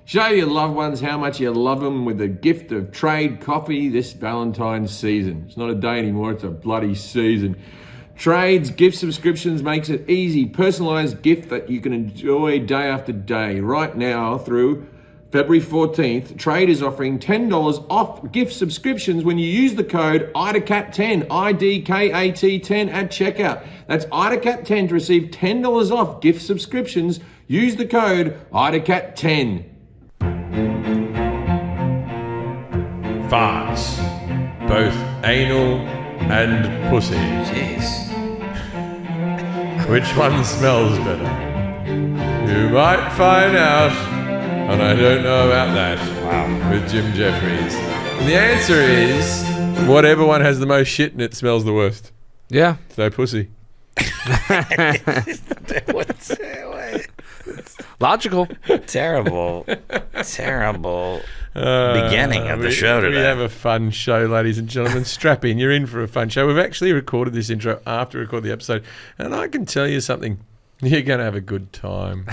Show your loved ones how much you love them with the gift of Trade Coffee this Valentine's season. It's not a day anymore, it's a bloody season. Trade's gift subscriptions makes it easy, personalized gift that you can enjoy day after day. Right now through February 14th, Trade is offering $10 off gift subscriptions when you use the code IDACAT10, IDKAT10 at checkout. That's IDACAT10 to receive $10 off gift subscriptions. Use the code IDACAT10. Farts, both anal and pussy. Jeez. Which one smells better? You might find out, and I don't know about that. Wow. With Jim Jefferies. And the answer is whatever one has the most shit and it smells the worst. Yeah. So pussy. Logical. Terrible beginning of the show today. We have a fun show, ladies and gentlemen. Strap in. You're in for a fun show. We've actually recorded this intro after we recorded the episode, and I can tell you something. You're going to have a good time.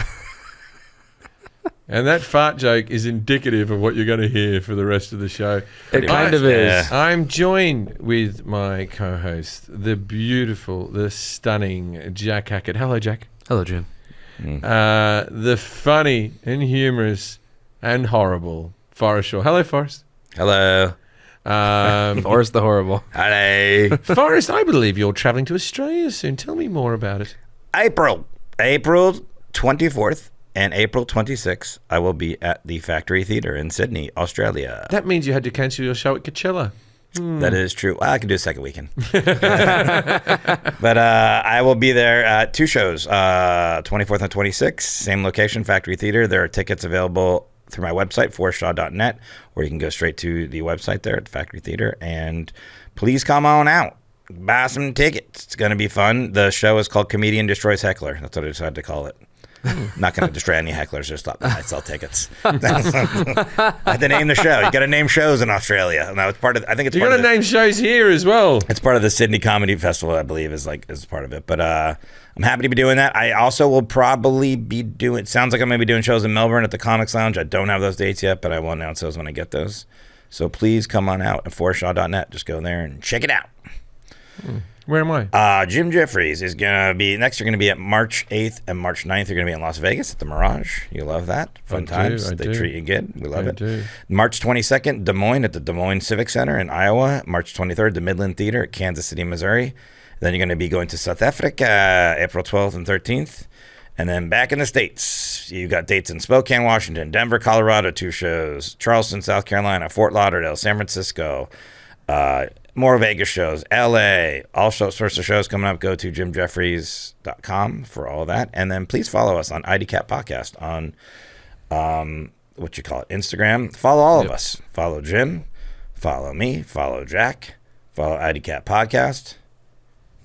And that fart joke is indicative of what you're going to hear for the rest of the show. It kind of is. I'm joined with my co-host, the beautiful, the stunning Jack Hackett. Hello, Jack. Hello, Jim. The funny and humorous and horrible Forrest Shaw. Hello, Forrest. Hello. Forrest the horrible. Hello. Forrest, I believe you're travelling to Australia soon. Tell me more about it. April 24th and April 26th, I will be at the Factory Theatre in Sydney, Australia. That means you had to cancel your show at Coachella. That is true. Well, I can do a second weekend. But I will be there at two shows, 24th and 26th, same location, Factory Theatre. There are tickets available through my website, forrestshaw.net, or you can go straight to the website there at the Factory Theatre. And please come on out. Buy some tickets. It's going to be fun. The show is called Comedian Destroys Heckler. That's what I decided to call it. Not going to destroy any hecklers. Just thought I sell tickets. I had to name the show. You got to name shows in Australia. No, it's part of. I think it's. You got to name shows here as well. It's part of the Sydney Comedy Festival, I believe, is part of it. But I'm happy to be doing that. I also will probably be doing. It sounds like I'm going to be doing shows in Melbourne at the Comics Lounge. I don't have those dates yet, but I will announce those when I get those. So please come on out at forrestshaw.net. Just go there and check it out. Where am I? Jim Jefferies is going to be next. You're going to be at March 8th and March 9th. You're going to be in Las Vegas at the Mirage. You love that. Fun times. They treat you good. We love it. March 22nd, Des Moines at the Des Moines Civic Center in Iowa. March 23rd, the Midland Theater at Kansas City, Missouri. Then you're going to be going to South Africa April 12th and 13th. And then back in the States, you got dates in Spokane, Washington, Denver, Colorado, 2 shows, Charleston, South Carolina, Fort Lauderdale, San Francisco, more Vegas shows, LA, all sorts of shows coming up. Go to jimjeffries.com for all that. And then please follow us on IDCat Podcast on, Instagram. Follow all of us. Follow Jim. Follow me. Follow Jack. Follow IDCat Podcast.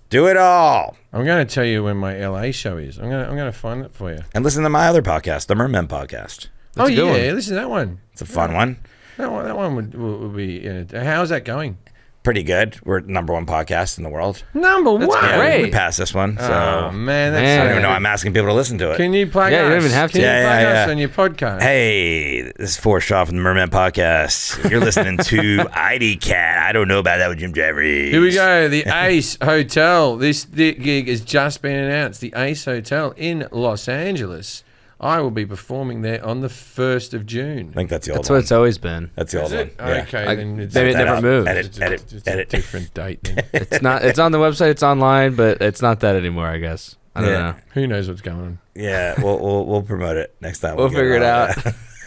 Do it all. I'm going to tell you when my LA show is. I'm going to find it for you. And listen to my other podcast, the Mermen Podcast. That's a good one. Listen to that one. It's a fun one. That one would be. How's that going? Pretty good. We're #1 podcast in the world. Number one. Yeah, great. we passed this one. So Oh man, I don't even know. I'm asking people to listen to it. Can you plug us? Yeah, you don't even have to. Can you plug us Yeah. on your podcast? Hey, this is Forrest Shaw from the Merman Podcast. You're listening to IDCat. I don't know about that with Jim Jefferies. Here we go. The Ace Hotel. This gig has just been announced. The Ace Hotel in Los Angeles. I will be performing there on the 1st of June. I think that's the old That's one. what it's always been. That's the old one. Yeah. Okay, then it's Maybe it never moved. Edit. It's a different date. Then. It's not. It's on the website. It's online, but it's not that anymore. I guess. I don't know. Who knows what's going on? Yeah, we'll promote it next time. We'll figure it out.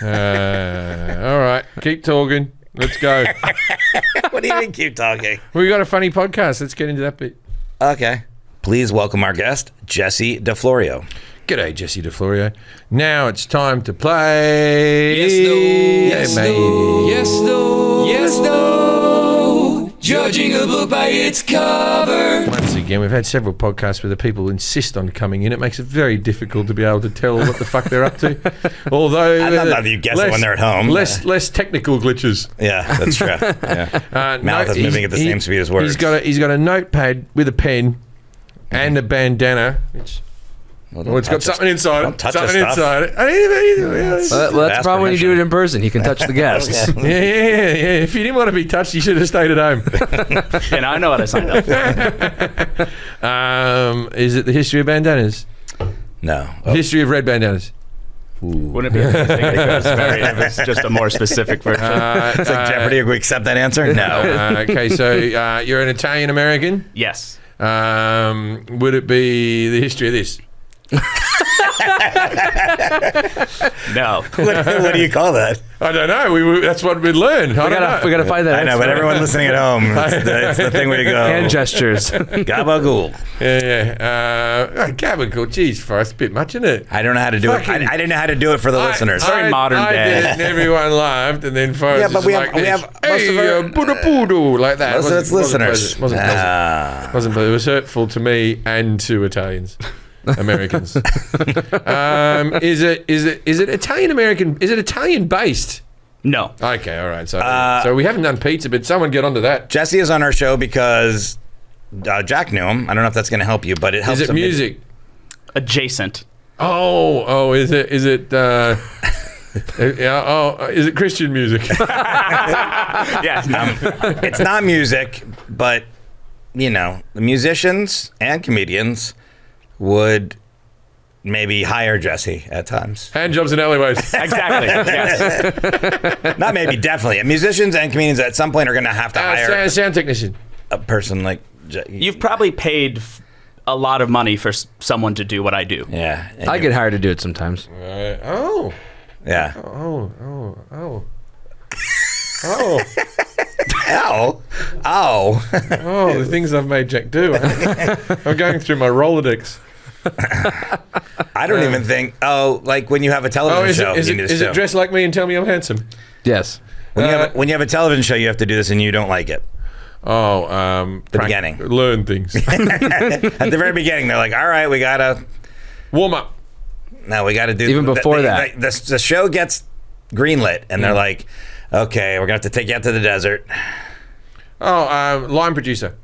All right, keep talking. Let's go. What do you mean keep talking? We got a funny podcast. Let's get into that bit. Okay. Please welcome our guest, Jesse DeFlorio. G'day, Jesse DeFlorio. Now it's time to play. Yes, no. Yes, mate. no. Yes, no. Yes, no. Judging a book by its cover. Once again, we've had several podcasts where the people insist on coming in. It makes it very difficult to be able to tell what the fuck they're up to. Although I love that you guess it when they're at home. Less technical glitches. Yeah, that's true. Yeah. Mouth is moving at the same speed as words. He's got a notepad with a pen and a bandana, which Well, it's got something inside it. Don't touch Something the stuff. inside it. Well, that's the problem when you do it in person. He can touch the guests. Yeah. If you didn't want to be touched, you should have stayed at home. And I know what I signed up for. Is it the history of bandanas? No. History of red bandanas. Wouldn't it be interesting if it's just a more specific version? It's like Jeopardy. We accept that answer? No. Okay, so you're an Italian American. Yes. Would it be the history of this? No. What do you call that? I don't know. That's what we'd learn. We gotta find that. I know, but everyone listening at home, it's the thing where you go. Hand gestures. Gabagool. Yeah. Gabagool. Jeez, Forrest, a bit much, isn't it? I don't know how to do it. I didn't know how to do it for the listeners. Very modern I day. did it and everyone laughed, and then Forrest Yeah, but was we like have this, most of our Buddha like that. most of its listeners. Wasn't pleasant. Wasn't pleasant. It was hurtful to me and to Italians. Americans. Is it Italian American? Is it Italian based? No. Okay, all right. So we haven't done pizza, but someone get onto that. Jesse is on our show because Jack knew him. I don't know if that's going to help you, but it helps. Is it music? Adjacent. Oh, is it? Is it Christian music? Yeah. No. It's not music, but the musicians and comedians would maybe hire Jesse at times. Hand jobs in alleyways. Exactly. Yes. Not maybe, definitely. Musicians and comedians at some point are going to have to hire Sound technician. a person like You've probably paid a lot of money for someone to do what I do. Yeah. I get hired to do it sometimes. Oh. Yeah. Oh. Ow. Oh, the things I've made Jack do. I'm going through my Rolodex. I don't even think. Like when you have a television show. Is it dress like me and tell me I'm handsome? Yes. When you have a television show, you have to do this, and you don't like it. The beginning. Learn things. At the very beginning, they're like, "All right, we gotta Warm up. No, we gotta do even before that. The show gets greenlit, and they're like, "Okay, we're gonna have to take you out to the desert." Line producer.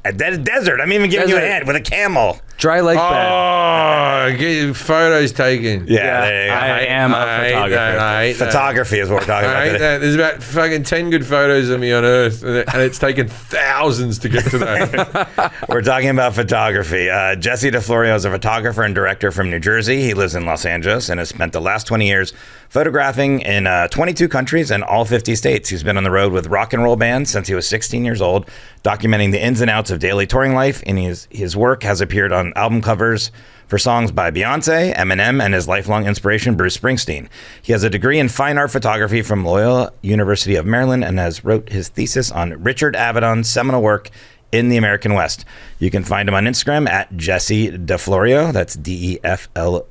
A desert. I'm even giving you a hint with a camel. Dry lake bed. Get photos taken. Yeah, there you go. I am a photographer. Photography is what we're talking about today. There's about fucking 10 good photos of me on Earth, and it's taken thousands to get to that. We're talking about photography. Jesse DeFlorio is a photographer and director from New Jersey. He lives in Los Angeles and has spent the last 20 years photographing in 22 countries and all 50 states. He's been on the road with rock and roll bands since he was 16 years old, documenting the ins and outs of daily touring life. And his work has appeared on album covers for songs by Beyonce, Eminem, and his lifelong inspiration, Bruce Springsteen. He has a degree in fine art photography from Loyola University of Maryland and has wrote his thesis on Richard Avedon's seminal work in the American West. You can find him on Instagram at Jesse DeFlorio. That's DeFlorio.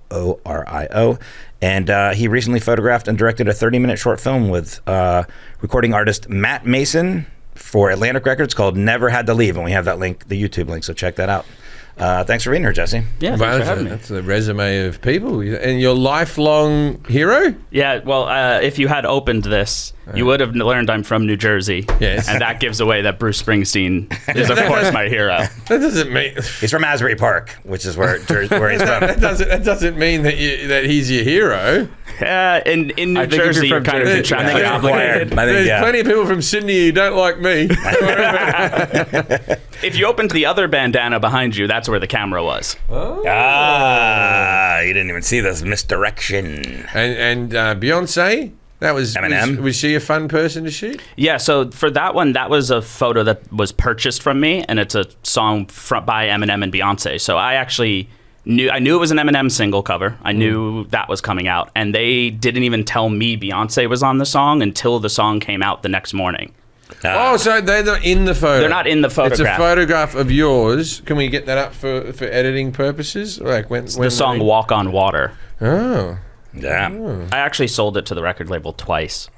And he recently photographed and directed a 30-minute short film with recording artist Matt Mason for Atlantic Records called Never Had to Leave. And we have that link, the YouTube link, so check that out. Thanks for being here, Jesse. Yeah, thanks for having me. That's a resume of people. And your lifelong hero? Yeah, well, if you had opened this, you would have learned I'm from New Jersey. Yes. And that gives away that Bruce Springsteen is, of course, my hero. That doesn't mean... He's from Asbury Park, which is where he's from. that doesn't mean that he's your hero. In New Jersey, you're kind of contractually obligated. There's plenty of people from Sydney who don't like me. If you opened the other bandana behind you, that's where the camera was. Oh. You didn't even see this misdirection. And Beyonce, that was Eminem. Was she a fun person to shoot? Yeah, so for that one, that was a photo that was purchased from me, and it's a song by Eminem and Beyonce. So I actually knew it was an Eminem single cover. I knew that was coming out, and they didn't even tell me Beyonce was on the song until the song came out the next morning. So they're not in the photo. They're not in the photograph. It's a photograph of yours. Can we get that up for editing purposes? Like when the song "Walk on Water." Oh. Yeah. I actually sold it to the record label twice.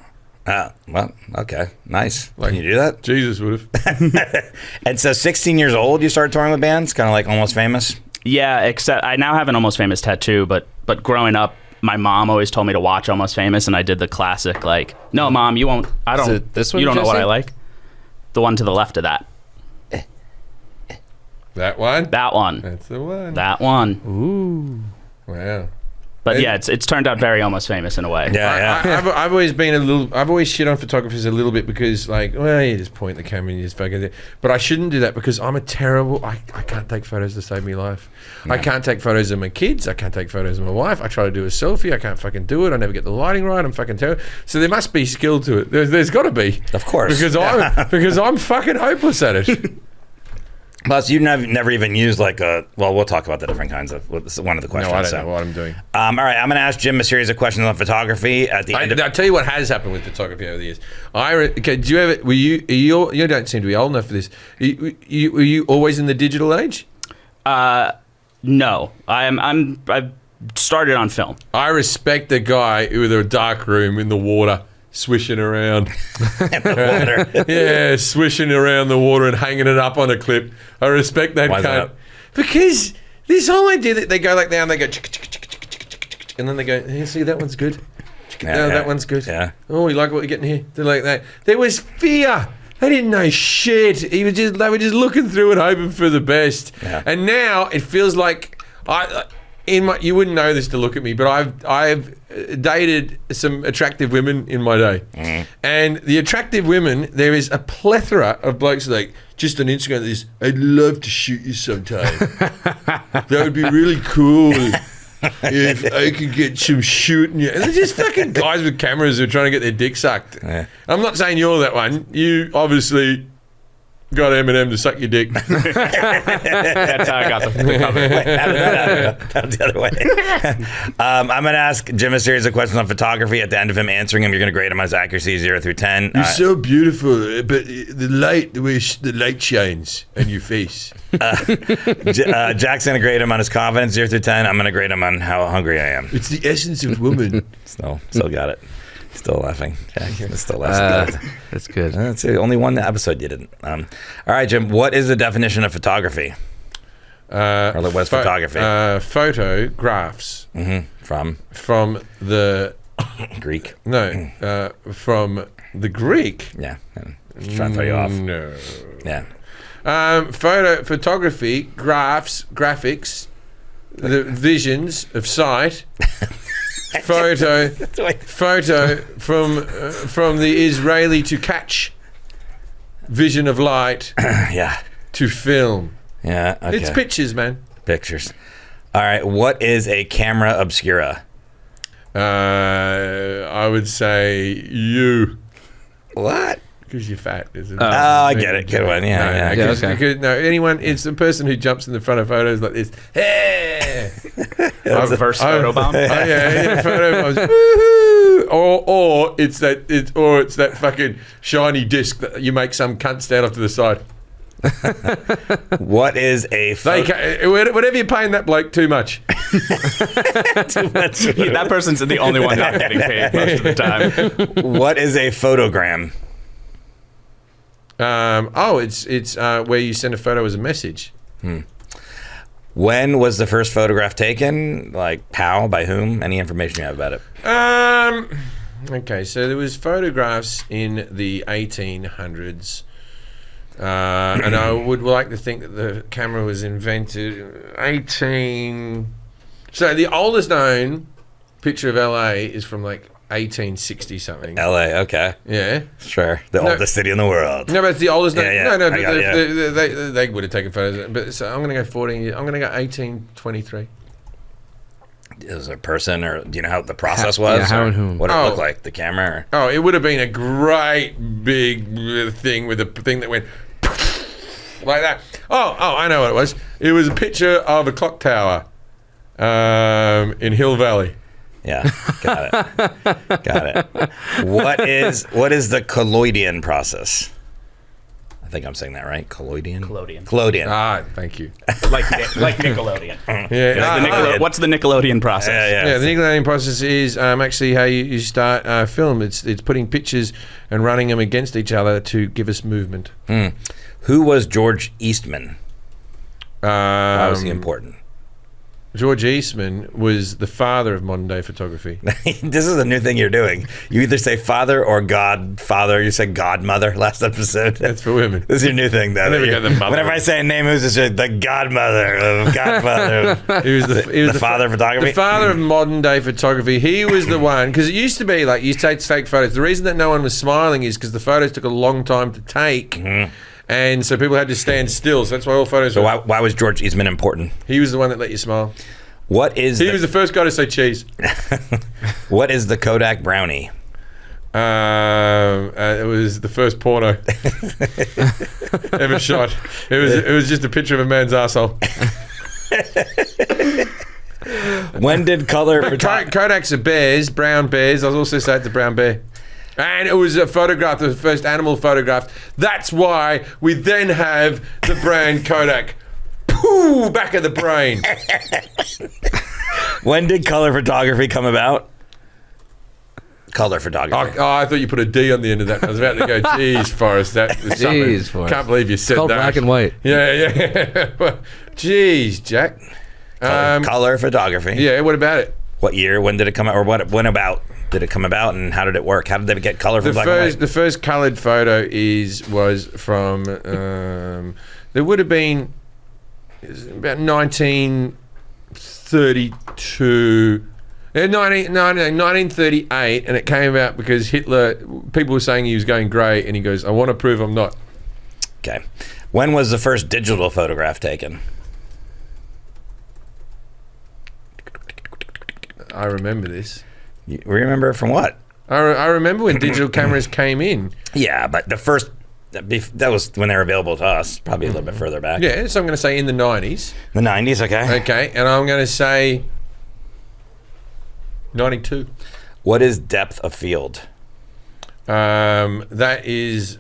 Well, okay. Nice. Can you do that? Jesus would have. And so 16 years old, you started touring with bands, kind of like Almost Famous? Yeah, except I now have an Almost Famous tattoo, but growing up, my mom always told me to watch Almost Famous, and I did the classic, like, no, Mom, you won't, I don't, Is it this one, you don't know what Jesse? I like. The one to the left of that. That one? That one. That's the one. That one. Ooh. Wow. But yeah, it's turned out very Almost Famous in a way. I've always been I've always shit on photographers a little bit because, like, well, you just point the camera and you just fucking do it. But I shouldn't do that because I'm a terrible, I can't take photos to save me life. I can't take photos of my kids. I can't take photos of my wife. I try to do a selfie. I can't fucking do it. I never get the lighting right. I'm fucking terrible. So there must be skill to it. There's got to be. Of course. Because I'm fucking hopeless at it. Plus, you never even used like a. Well, we'll talk about the different kinds of. One of the questions. No, I don't know what I'm doing. All right, I'm going to ask Jim a series of questions on photography at the end. I'll tell you what has happened with photography over the years. Okay, do you ever? You don't seem to be old enough for this. Were you always in the digital age? No, I started on film. I respect the guy with a dark room in the water, swishing around. The water. Yeah, swishing around the water and hanging it up on a clip. I respect that Why is cunt. that? Because this whole idea that they go like that and they go, and then they go, hey, see, that one's good. That one's good. Yeah. Oh, you like what you're getting here? They're like that. There was fear. They didn't know shit. They were just looking through it, hoping for the best. Yeah. And now it feels like you wouldn't know this to look at me, but I've dated some attractive women in my day, and the attractive women, there is a plethora of blokes like just on Instagram. This, I'd love to shoot you sometime. That would be really cool. If I could get some shooting you. And they're just fucking guys with cameras who are trying to get their dick sucked. Yeah. I'm not saying you're that one. You obviously got Eminem to suck your dick. That's how I got the cover. How did that happen? That was the other way. I'm going to ask Jim a series of questions on photography. At the end of him answering them, you're going to grade him as accuracy 0 through 10. You're so beautiful, but the way the light shines on your face. Jack's going to grade him on his confidence 0 through 10. I'm going to grade him on how hungry I am. It's the essence of woman. Still got it. Still laughing. Jack, still laughing. That's good. That's the only one episode you didn't. All right, Jim. What is the definition of photography? Or what's photography? Photographs. From the Greek. No, from the Greek. Yeah. I'm just trying to throw you off. No. Yeah. Photography, graphics, the visions of sight. Photo from the Israeli to catch, vision of light. Yeah. To film. Yeah. Okay. It's pictures, man. Pictures. All right. What is a camera obscura? I would say you. What? Because you're fat, isn't it? Oh, I get it. Good one. Yeah. Anyone, it's the person who jumps in the front of photos like this. Hey! Reverse photobomb. Photo bombs. Woohoo! Or it's that fucking shiny disc that you make some cunt stand off to the side. What is a whatever you're paying that bloke, too much. That person's the only one not getting paid most of the time. What is a photogram? It's where you send a photo as a message. When was the first photograph taken? Like how? By whom? Any information you have about it? Okay, so there was photographs in the 1800s. And I would like to think that the camera was invented So the oldest known picture of LA is from like 1860 something. LA, okay. Yeah. Sure. The oldest city in the world. No, but it's the oldest known. Yeah. No, but they would have taken photos. But so I'm going to go 14 years. I'm going to go 1823. Is it a person, or do you know how the process was? Yeah, how and whom? What did it look like? The camera? Or? It would have been a great big thing with a thing that went like that. I know what it was. It was a picture of a clock tower in Hill Valley. Yeah, got it. What is the colloidian process? I think I'm saying that right. Collodion. Ah, thank you. like Nickelodeon. Yeah. What's the Nickelodeon process? Yeah, the Nickelodeon process is actually how you start film. It's putting pictures and running them against each other to give us movement. Who was George Eastman? Why was he important? George Eastman was the father of modern day photography. This is a new thing you're doing. You either say father or godfather. You said godmother last episode. That's for women. This is your new thing, though. There we go, the mother. Whenever I say a name, who's just the godmother of godfather. He was the father of photography? The father of modern day photography. He was the one, because it used to be like you take photos. The reason that no one was smiling is because the photos took a long time to take. Mm-hmm. And so people had to stand still. So that's why all photos So were... why was George Eastman important? He was the one that let you smile. He was the first guy to say cheese. What is the Kodak Brownie? It was the first porno ever shot. It was just a picture of a man's arsehole. When did color photography... Kodak's are bears, brown bears. I was also saying it's a brown bear. And it was a photograph, the first animal photograph. That's why we then have the brand Kodak. Pooh, back of the brain. When did color photography come about? Color photography. Oh, I thought you put a D on the end of that. I was about to go, geez, Forrest, that was something. Jeez, Forrest. Can't believe you said It's called that. black and white. Yeah. Jeez, Jack. Color photography. Yeah, what about it? What year? When did it come out? Or when about did it come about? And how did it work? How did they get color from black and white? The first coloured photo was from there would have been about 1932. 1938, and it came out because Hitler. People were saying he was going grey, and he goes, "I want to prove I'm not." Okay. When was the first digital photograph taken? I remember this. You remember from what? I remember when digital cameras came in. Yeah, but the first that was when they were available to us. Probably a little bit further back. Yeah, so I'm going to say in the 90s. The 90s. Okay. Okay, and I'm going to say 92. What is depth of field? That is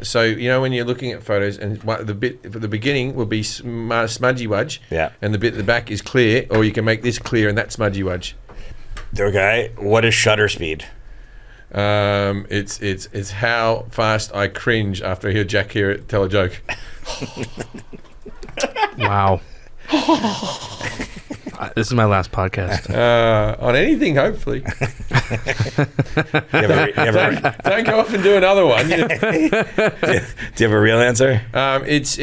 so you know when you're looking at photos and the bit at the beginning will be smudgy wudge, Yeah. and the bit at the back is clear, or you can make this clear and that's smudgy wudge. Okay. What is shutter speed? It's how fast I cringe after I hear Jack hear tell a joke. Wow. This is my last podcast. On anything, hopefully. Don't go off and do another one. Do you have a real answer? It's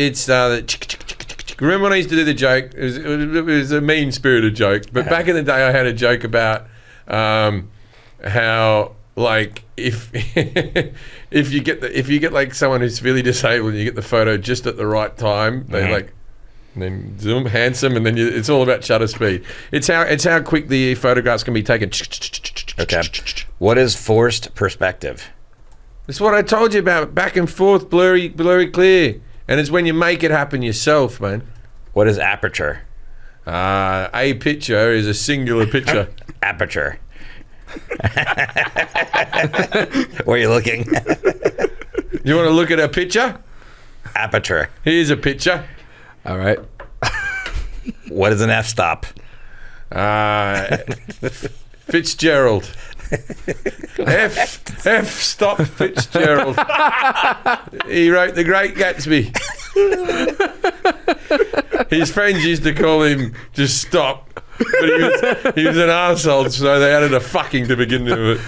remember when I used to do the joke? It was a mean-spirited joke. But back in the day, I had a joke about how like if you get like someone who's severely disabled, and you get the photo just at the right time. They like. And then zoom, handsome, and then it's all about shutter speed. It's how quick the photographs can be taken. Okay. What is forced perspective? It's what I told you about. Back and forth, blurry, clear. And it's when you make it happen yourself, man. What is aperture? A picture is a singular picture. Aperture. Where are you looking? You want to look at a picture? Aperture. Here's a picture. All right. What is an f-stop? Fitzgerald. F stop Fitzgerald. He wrote The Great Gatsby. His friends used to call him just Stop. But he was an arsehole, so they added a fucking to begin with.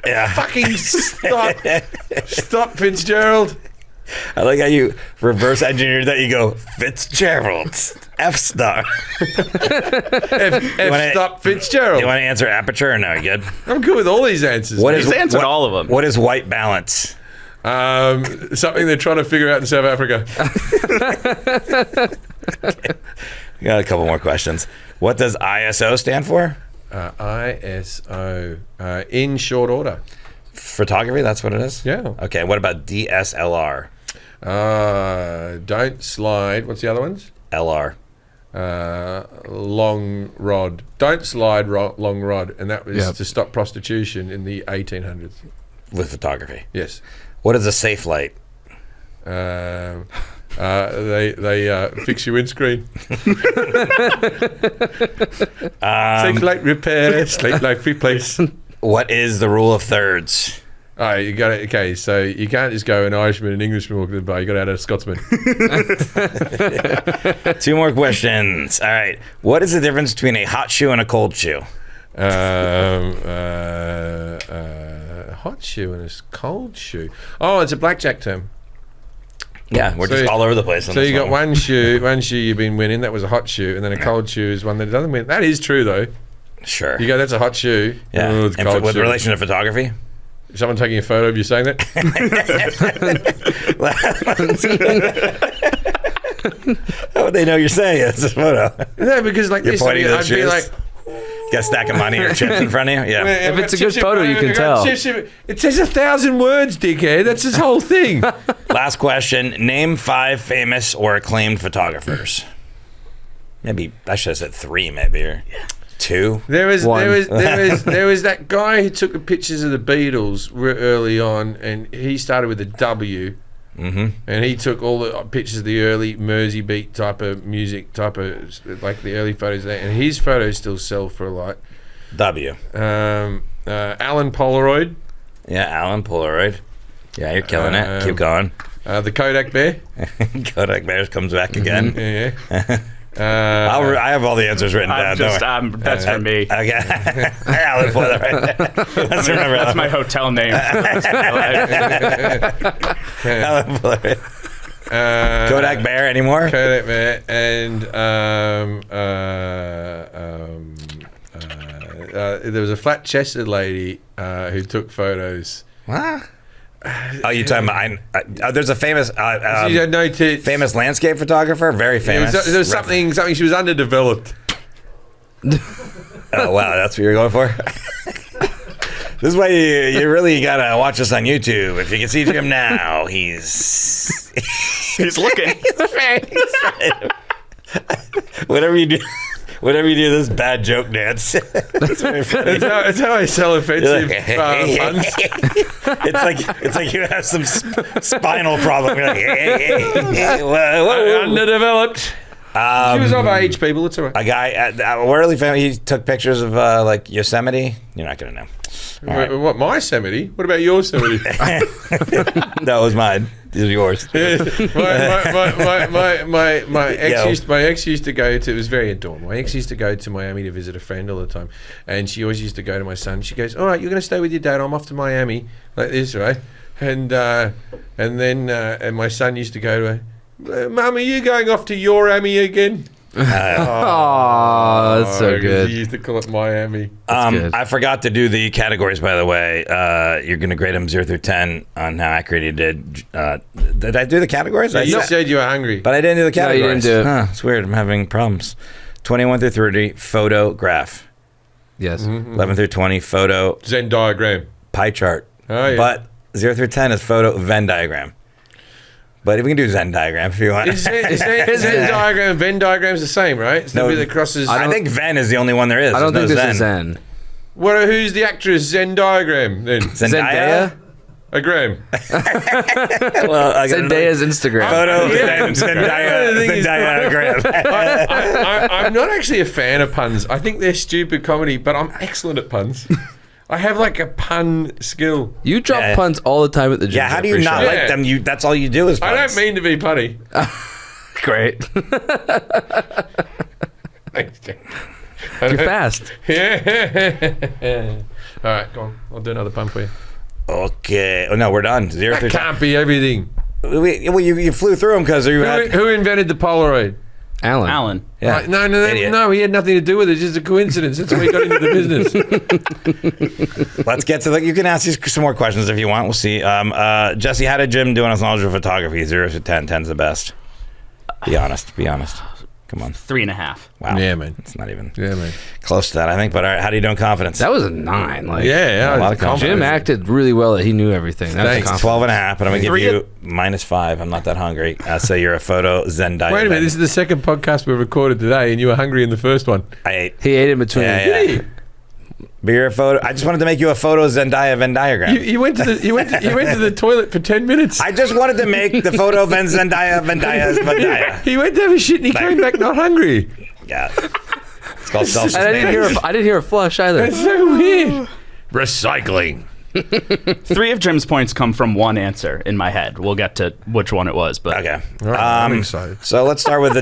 Yeah. Fucking stop. Stop Fitzgerald. I like how you reverse engineered that. You go Fitzgerald, f-stop. F stop Fitzgerald. You want to answer aperture or no? You good? I'm good with all these answers. He's answered all of them. What is white balance? Something they're trying to figure out in South Africa. Got a couple more questions. What does ISO stand for? ISO, in short order. Photography, that's what it is? Yeah. Okay, what about DSLR? Don't slide. What's the other ones? LR. Long rod. Don't slide long rod. And that was to stop prostitution in the 1800s. With photography. Yes. What is a safe light? They fix your windscreen. Safe light repair, safe light replace. What is the rule of thirds? Oh, you got it. Okay, so you can't just go an Irishman and Englishman walk to the bar. You got to add a Scotsman. 2 more questions. All right. What is the difference between a hot shoe and a cold shoe? Hot shoe and a cold shoe. Oh, it's a blackjack term. Yeah, we're just all over the place. So you got one shoe you've been winning. That was a hot shoe, and then a cold shoe is one that doesn't win. That is true though. Sure. You go, that's a hot shoe. Yeah. Oh, it's And cold with shoe. relation to photography? Is someone taking a photo of you saying that? How would they know you're saying it? It's a photo. No, because like You're this, pointing to the I'd be shoes? like, Got a stack of money or chips in front of you? Yeah. If it's a good photo, you can tell. It says 1,000 words, dickhead. That's his whole thing. Last question. Name 5 famous or acclaimed photographers. Maybe, I should have said 3 maybe, or 2. There was One. that guy who took the pictures of the Beatles early on, and he started with a W. Mm-hmm. And he took all the pictures of the early Mersey beat type of music, type of like the early photos there, and his photos still sell for a lot. W. Alan Polaroid, Yeah, Alan Polaroid. Yeah, you're killing it. Keep going. the Kodak Bear. Kodak Bears comes back again. Yeah. I have all the answers written down. don't worry. That's for me. Okay. Alan Polaroid. Let's remember That's that. my hotel name. Alan Polaroid. Kodak Bear anymore? Kodak Bear and there was a flat-chested lady who took photos. What? Oh, you talking about? There's a famous, She had no tits. famous landscape photographer, very famous. There was something. She was underdeveloped. Oh wow, that's what you're going for. This is why you really gotta watch us on YouTube. If you can see Jim now, he's looking. whatever you do. Whenever you do this bad joke dance, that's very funny. It's how I sell offensive puns. It's like you have some spinal problem. You're like, hey, whoa. Underdeveloped. She was of age, people. It's all right. A guy, worldly family, he took pictures of like Yosemite. You're not gonna know. Right. What, my Yosemite? What about your Yosemite? That was mine. These are yours. my ex used to go to. It was very adorable. My ex used to go to Miami to visit a friend all the time, and she always used to go to my son. She goes, "All right, you're going to stay with your dad. I'm off to Miami like this, right?" And then my son used to go to her. Mum, are you going off to your Miami again? Oh, that's so good. He used to call it Miami. good. I forgot to do the categories, by the way. You're going to grade them 0 through 10 on how accurate you did. Did I do the categories? You said you were hungry. But I didn't do the categories. No, you didn't do it. Huh, it's weird. I'm having problems. 21 through 30, photograph. Yes. 11 through 20, photo, Zen diagram. pie chart. Oh, yeah. But 0 through 10 is photo, Venn diagram. But we can do Zen diagram if you want. Is Zen diagram and Venn diagram's the same, right? It's the No, bit that crosses. I think Venn is the only one there is. I don't think There's this no is Zen. Who's the actress Zen diagram then? Zendaya? A gram. Well, I gotta know. Zendaya's Instagram. Photo, Yeah. Zendaya. I'm not actually a fan of puns. I think they're stupid comedy, but I'm excellent at puns. I have like a pun skill. You drop Yeah. puns all the time at the gym. Yeah, how do you Jeffrey. not Sure. like them? That's all you do is puns. I don't mean to be punny. Great. Thanks, Jack. You're fast. Yeah. All right, go on. I'll do another pun for you. Okay. Oh, no, we're done. 0 That through 10. can't be everything. Well, you flew through them because you had... Who invented the Polaroid? Alan. Yeah. No, Idiot. no, he had nothing to do with it. It's just a coincidence. That's how he got into the business. Let's get to you can ask these some more questions if you want. We'll see. Jesse, how did Jim do on his knowledge of photography? 0 to 10. 10's the best. Be honest. Come on. 3.5. Wow. Yeah, man. It's not even Yeah, man. close to that, I think. But all right, how do you do in confidence? That was a 9. Like, Yeah, a lot of confidence. Jim acted really well that he knew everything. That was Thanks. confident. 12 and a half, but I'm going to give Three- you -5. I'm not that hungry. So you're a photo Zen diet. Wait a minute. This is the second podcast we've recorded today, and you were hungry in the first one. I ate. He ate in between. Yeah. But you're a photo. I just wanted to make you a photo Zendaya Venn diagram. You went to the toilet for 10 minutes. I just wanted to make the photo Venn Zendaya's Zendaya. He went to have a shit and he came back not hungry. Yeah. It's called And I didn't self-sustaining. hear a flush either. That's so weird. Recycling. 3 of Jim's points come from one answer in my head. We'll get to which one it was, but Okay. All right, I'm excited. So let's start with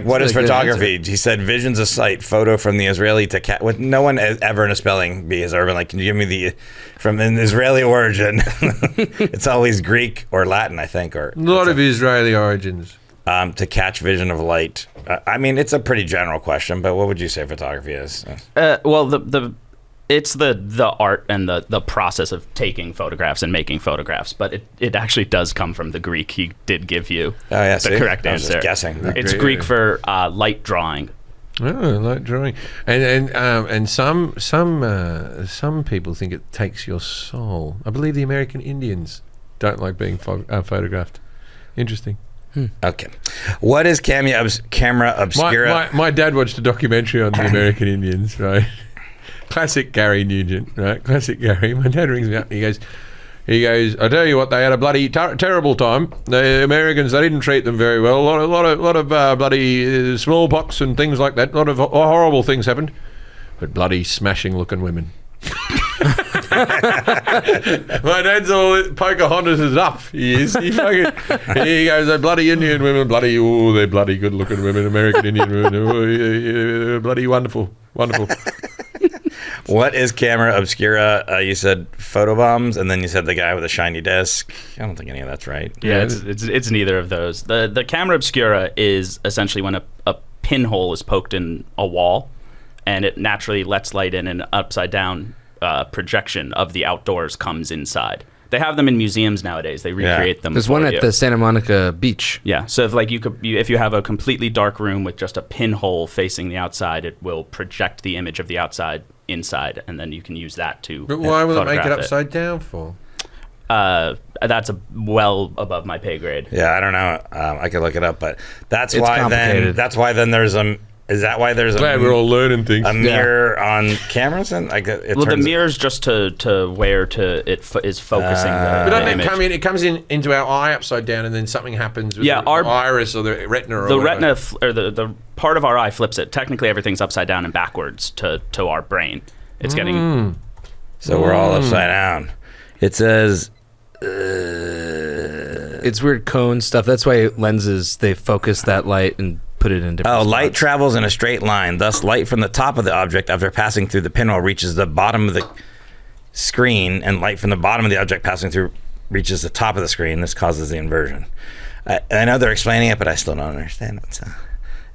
what is a good photography? He said, visions of sight, photo from the Israeli to cat. With no one ever in a spelling bee has ever been like, can you give me from an Israeli origin? It's always Greek or Latin, I think, or A lot of Israeli origins. to catch vision of light. I mean, it's a pretty general question, but what would you say photography is? well, it's the art and the process of taking photographs and making photographs, but it actually does come from the Greek. He did give you the correct I was answer. just guessing. It's Greek for light drawing. Oh, light drawing, and some people think it takes your soul. I believe the American Indians don't like being photographed. Interesting. Okay. What is camera obscura? My dad watched a documentary on the American Indians, right? Classic Gary Nugent, right? Classic Gary. My dad rings me up and he goes, I tell you what, they had a bloody terrible time. The Americans, they didn't treat them very well. A lot of bloody smallpox and things like that. A lot of horrible things happened. But bloody smashing looking women. My dad's all Pocahontas is up. He is. He goes, they're bloody Indian women, they're bloody good looking women, American Indian women, bloody wonderful. What is camera obscura? You said photobombs, and then you said the guy with a shiny disc. I don't think any of that's right. Yeah, it's neither of those. The camera obscura is essentially when a pinhole is poked in a wall, and it naturally lets light in, and upside down projection of the outdoors comes inside. They have them in museums nowadays. They recreate them. There's one at the Santa Monica beach. Yeah, so if you have a completely dark room with just a pinhole facing the outside, it will project the image of the outside inside, and then you can use that to. But why will it make it photograph upside down for? That's well above my pay grade. Yeah, I don't know. I could look it up, but that's It's why. complicated. That's why. Then there's Is that why there's Glad we're all learning things. a mirror on cameras? And The mirror's just to where is focusing But the doesn't image. it come in? It comes into our eye upside down, and then something happens with Yeah, the iris or the retina. Or The whatever. retina or the part of our eye flips it. Technically, everything's upside down and backwards to our brain. It's getting. So we're all upside down. It says. It's weird cone stuff. That's why lenses, they focus that light and put it in different spots. Light travels in a straight line. Thus, light from the top of the object after passing through the pinhole reaches the bottom of the screen, and light from the bottom of the object passing through reaches the top of the screen. This causes the inversion. I know they're explaining it, but I still don't understand it. So,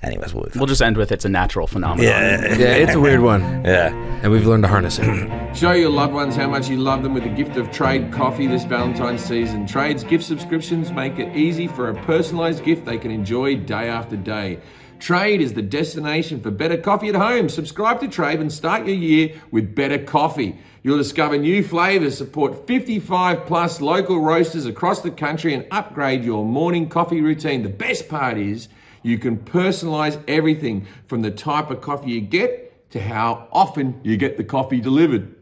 anyways, We'll just end with it's a natural phenomenon. Yeah, it's a weird one. yeah. And we've learned to harness it. Show your loved ones how much you love them with the gift of Trade coffee this Valentine's season. Trade's gift subscriptions make it easy for a personalised gift they can enjoy day after day. Trade is the destination for better coffee at home. Subscribe to Trade and start your year with better coffee. You'll discover new flavours, support 55 plus local roasters across the country, and upgrade your morning coffee routine. The best part is you can personalise everything from the type of coffee you get to how often you get the coffee delivered.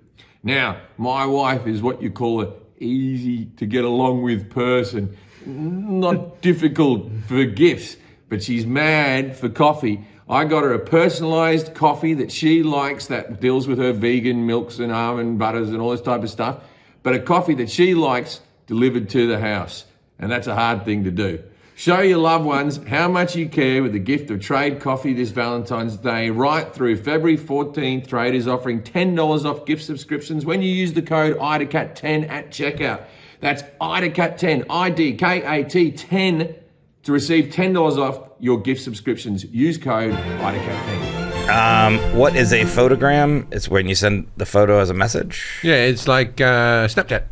Now, my wife is what you call an easy to get along with person. Not difficult for gifts, but she's mad for coffee. I got her a personalised coffee that she likes that deals with her vegan milks and almond butters and all this type of stuff, but a coffee that she likes delivered to the house. And that's a hard thing to do. Show your loved ones how much you care with the gift of Trade coffee this Valentine's Day. Right through February 14th, Trade is offering $10 off gift subscriptions when you use the code IDACAT10 at checkout. That's IDACAT10, IDKAT 10, to receive $10 off your gift subscriptions. Use code IDACAT10. What is a photogram? It's when you send the photo as a message. Yeah, it's like Snapchat.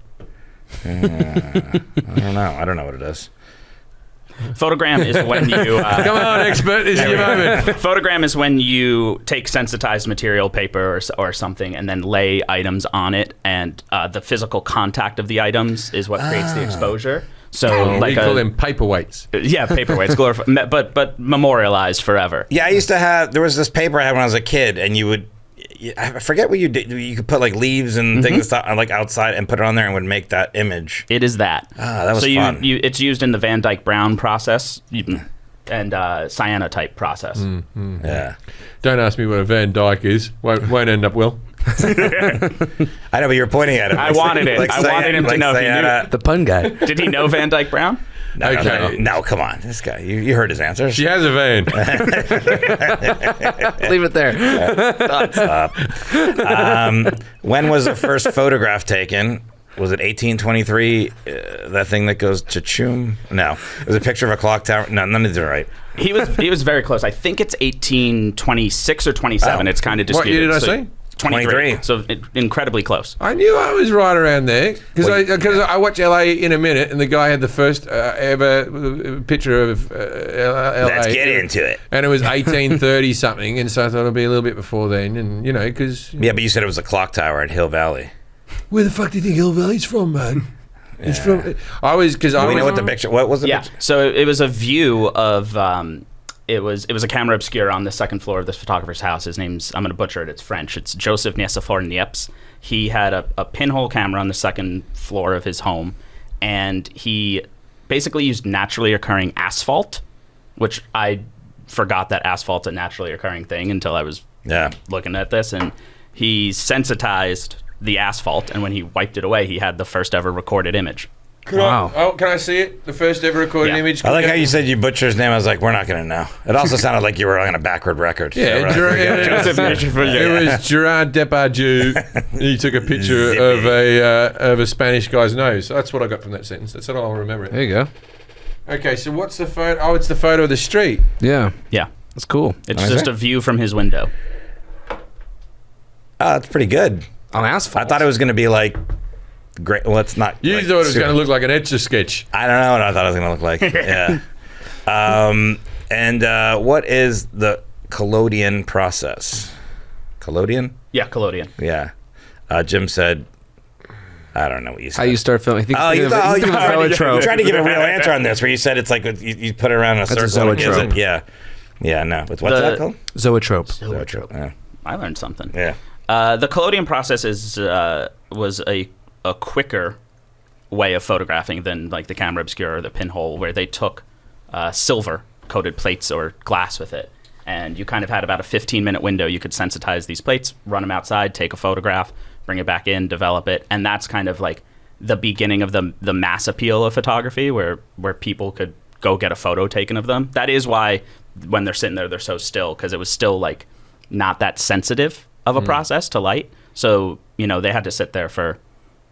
I don't know what it is. Photogram is when you. Come on, expert, this is your moment. Photogram is when you take sensitized material, paper or something, and then lay items on it, and the physical contact of the items is what creates the exposure. So, We call them paperweights. Yeah, paperweights, but memorialized forever. Yeah, I used to have. There was this paper I had when I was a kid, and you would. I forget what you did. You could put like leaves and things like outside and put it on there, and would make that image. It is that. That was so fun. It's used in the Van Dyke Brown process and cyanotype process. Yeah. Don't ask me what a Van Dyke is. Won't end up well. I know, but you're pointing at him. I wanted it. I wanted him to know if he knew. The pun guy. Did he know Van Dyke Brown? No, Okay. no, come on. This guy, you heard his answers. She has a van. Leave it there. When was the first photograph taken? Was it 1823? That thing that goes cha-choom? No. It was a picture of a clock tower. No, none of these are right. He was very close. I think it's 1826 or 27. Oh. It's kind of What disputed. year did I So say? 23. So incredibly close. I knew I was right around there because I watched LA in a minute, and the guy had the first ever picture of LA. Let's get into it. And it was 1830 something, and so I thought it'd be a little bit before then, and because Yeah, but you said it was a clock tower at Hill Valley. where the fuck do you think Hill Valley's from, man? It's from. Do we know what the picture? What was the Yeah. picture? So it was a view of. It was a camera obscura on the second floor of this photographer's house. His name's, I'm going to butcher it, it's French. It's Joseph Nicephore Niepce. He had a pinhole camera on the second floor of his home, and he basically used naturally occurring asphalt, which I forgot that asphalt's a naturally occurring thing until I was looking at this. And he sensitized the asphalt, and when he wiped it away, he had the first ever recorded image. Wow. Can I see it? The first ever recorded image. I like how you said you butchered his name. I was like, we're not going to know. It also sounded like you were on a backward record. Yeah, So we're like, Joseph Nicephore. It was Gerard Depardieu. He took a picture of a Spanish guy's nose. That's what I got from that sentence. That's how I'll remember it. There you go. Okay, so what's the photo? Oh, it's the photo of the street. Yeah. Yeah. That's cool. It's Is just it? a view from his window. Oh, that's pretty good. On asphalt. I thought it was going to be like great. Well, it's not. You like, thought it was super- going to look like an Etch-a-Sketch. I don't know what I thought it was going to look like. Yeah. And what is the collodion process? Collodion? Yeah, collodion. Yeah. Jim said, I don't know what you said. How you start filming. I think Oh, you thought you zoetrope. tried to give a real answer on this, where you said it's like you put it around in a That's a circle. and it gives zoetrope. it- Yeah. Yeah, no. What's that called? Zoetrope. Zoetrope. Yeah. I learned something. Yeah. The collodion process was a quicker way of photographing than like the camera obscura or the pinhole, where they took silver coated plates or glass with it, and you kind of had about a 15-minute window. You could sensitize these plates, run them outside, take a photograph, bring it back in, develop it, and that's kind of like the beginning of the mass appeal of photography, where people could go get a photo taken of them. That is why when they're sitting there, they're so still, because it was still like not that sensitive of a process to light. So, they had to sit there for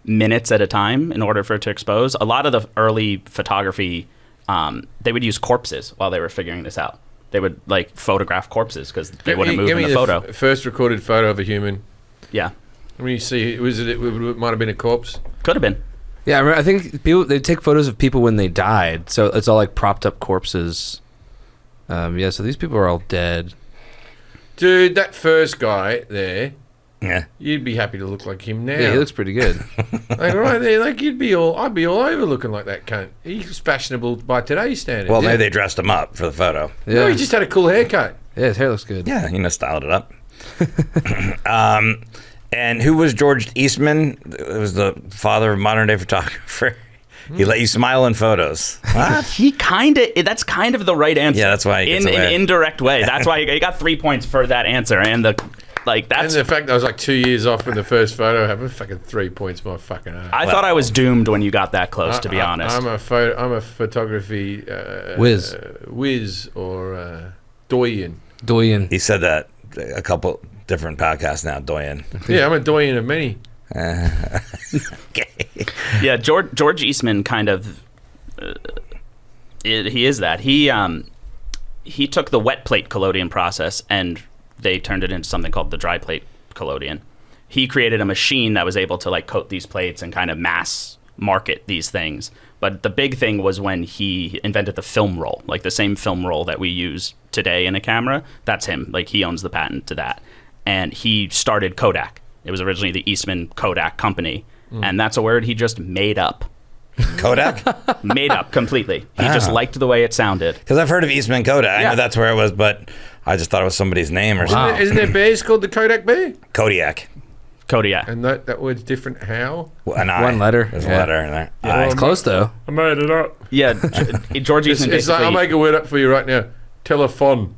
minutes at a time in order for it to expose. A lot of the early photography, they would use corpses while they were figuring this out. They would like photograph corpses because they wouldn't move in the photo. First recorded photo of a human. Yeah, When you see, it might have been a corpse. could have been. Yeah, I think they take photos of people when they died, so it's all like propped up corpses. Yeah, so these people are all dead. Dude, that first guy there, Yeah. you'd be happy to look like him now. Yeah, he looks pretty good. Like right there, like I'd be all over looking like that cunt. He's fashionable by today's standards. Well, yeah. maybe they dressed him up for the photo. No, Yeah, he just had a cool haircut. yeah, his hair looks good. Yeah, styled it up. And who was George Eastman? It was the father of modern day photographer. He let you smile in photos. What? That's kind of the right answer. Yeah, that's why he gets in away. an indirect way. That's why he got 3 points for that answer, and And that's. the fact that I was like 2 years off from the first photo, having fucking 3 points, my fucking ass. I thought I was doomed when you got that close, to be honest. I'm a photography whiz or doyen. Doyen. He said that a couple different podcasts now, Doyen. Yeah, I'm a doyen of many. Yeah, George Eastman kind of he is that. He took the wet plate collodion process and they turned it into something called the dry plate collodion. He created a machine that was able to like coat these plates and kind of mass market these things. But the big thing was when he invented the film roll, like the same film roll that we use today in a camera. That's him. Like he owns the patent to that. And he started Kodak. It was originally the Eastman Kodak Company. And that's a word he just made up. Kodak? Made up completely. He just liked the way it sounded. Because I've heard of Eastman Kodak. I Yeah. know that's where it was, but I just thought it was somebody's name or something. Isn't there bears called the Kodak bear? Kodiak. Kodiak. And that word's different. How? An I. One letter. There's Yeah. a letter in there. Yeah. It's close though. I made it up. Yeah, George Eastman It's like, basically. I'll make a word up for you right now. Telephone.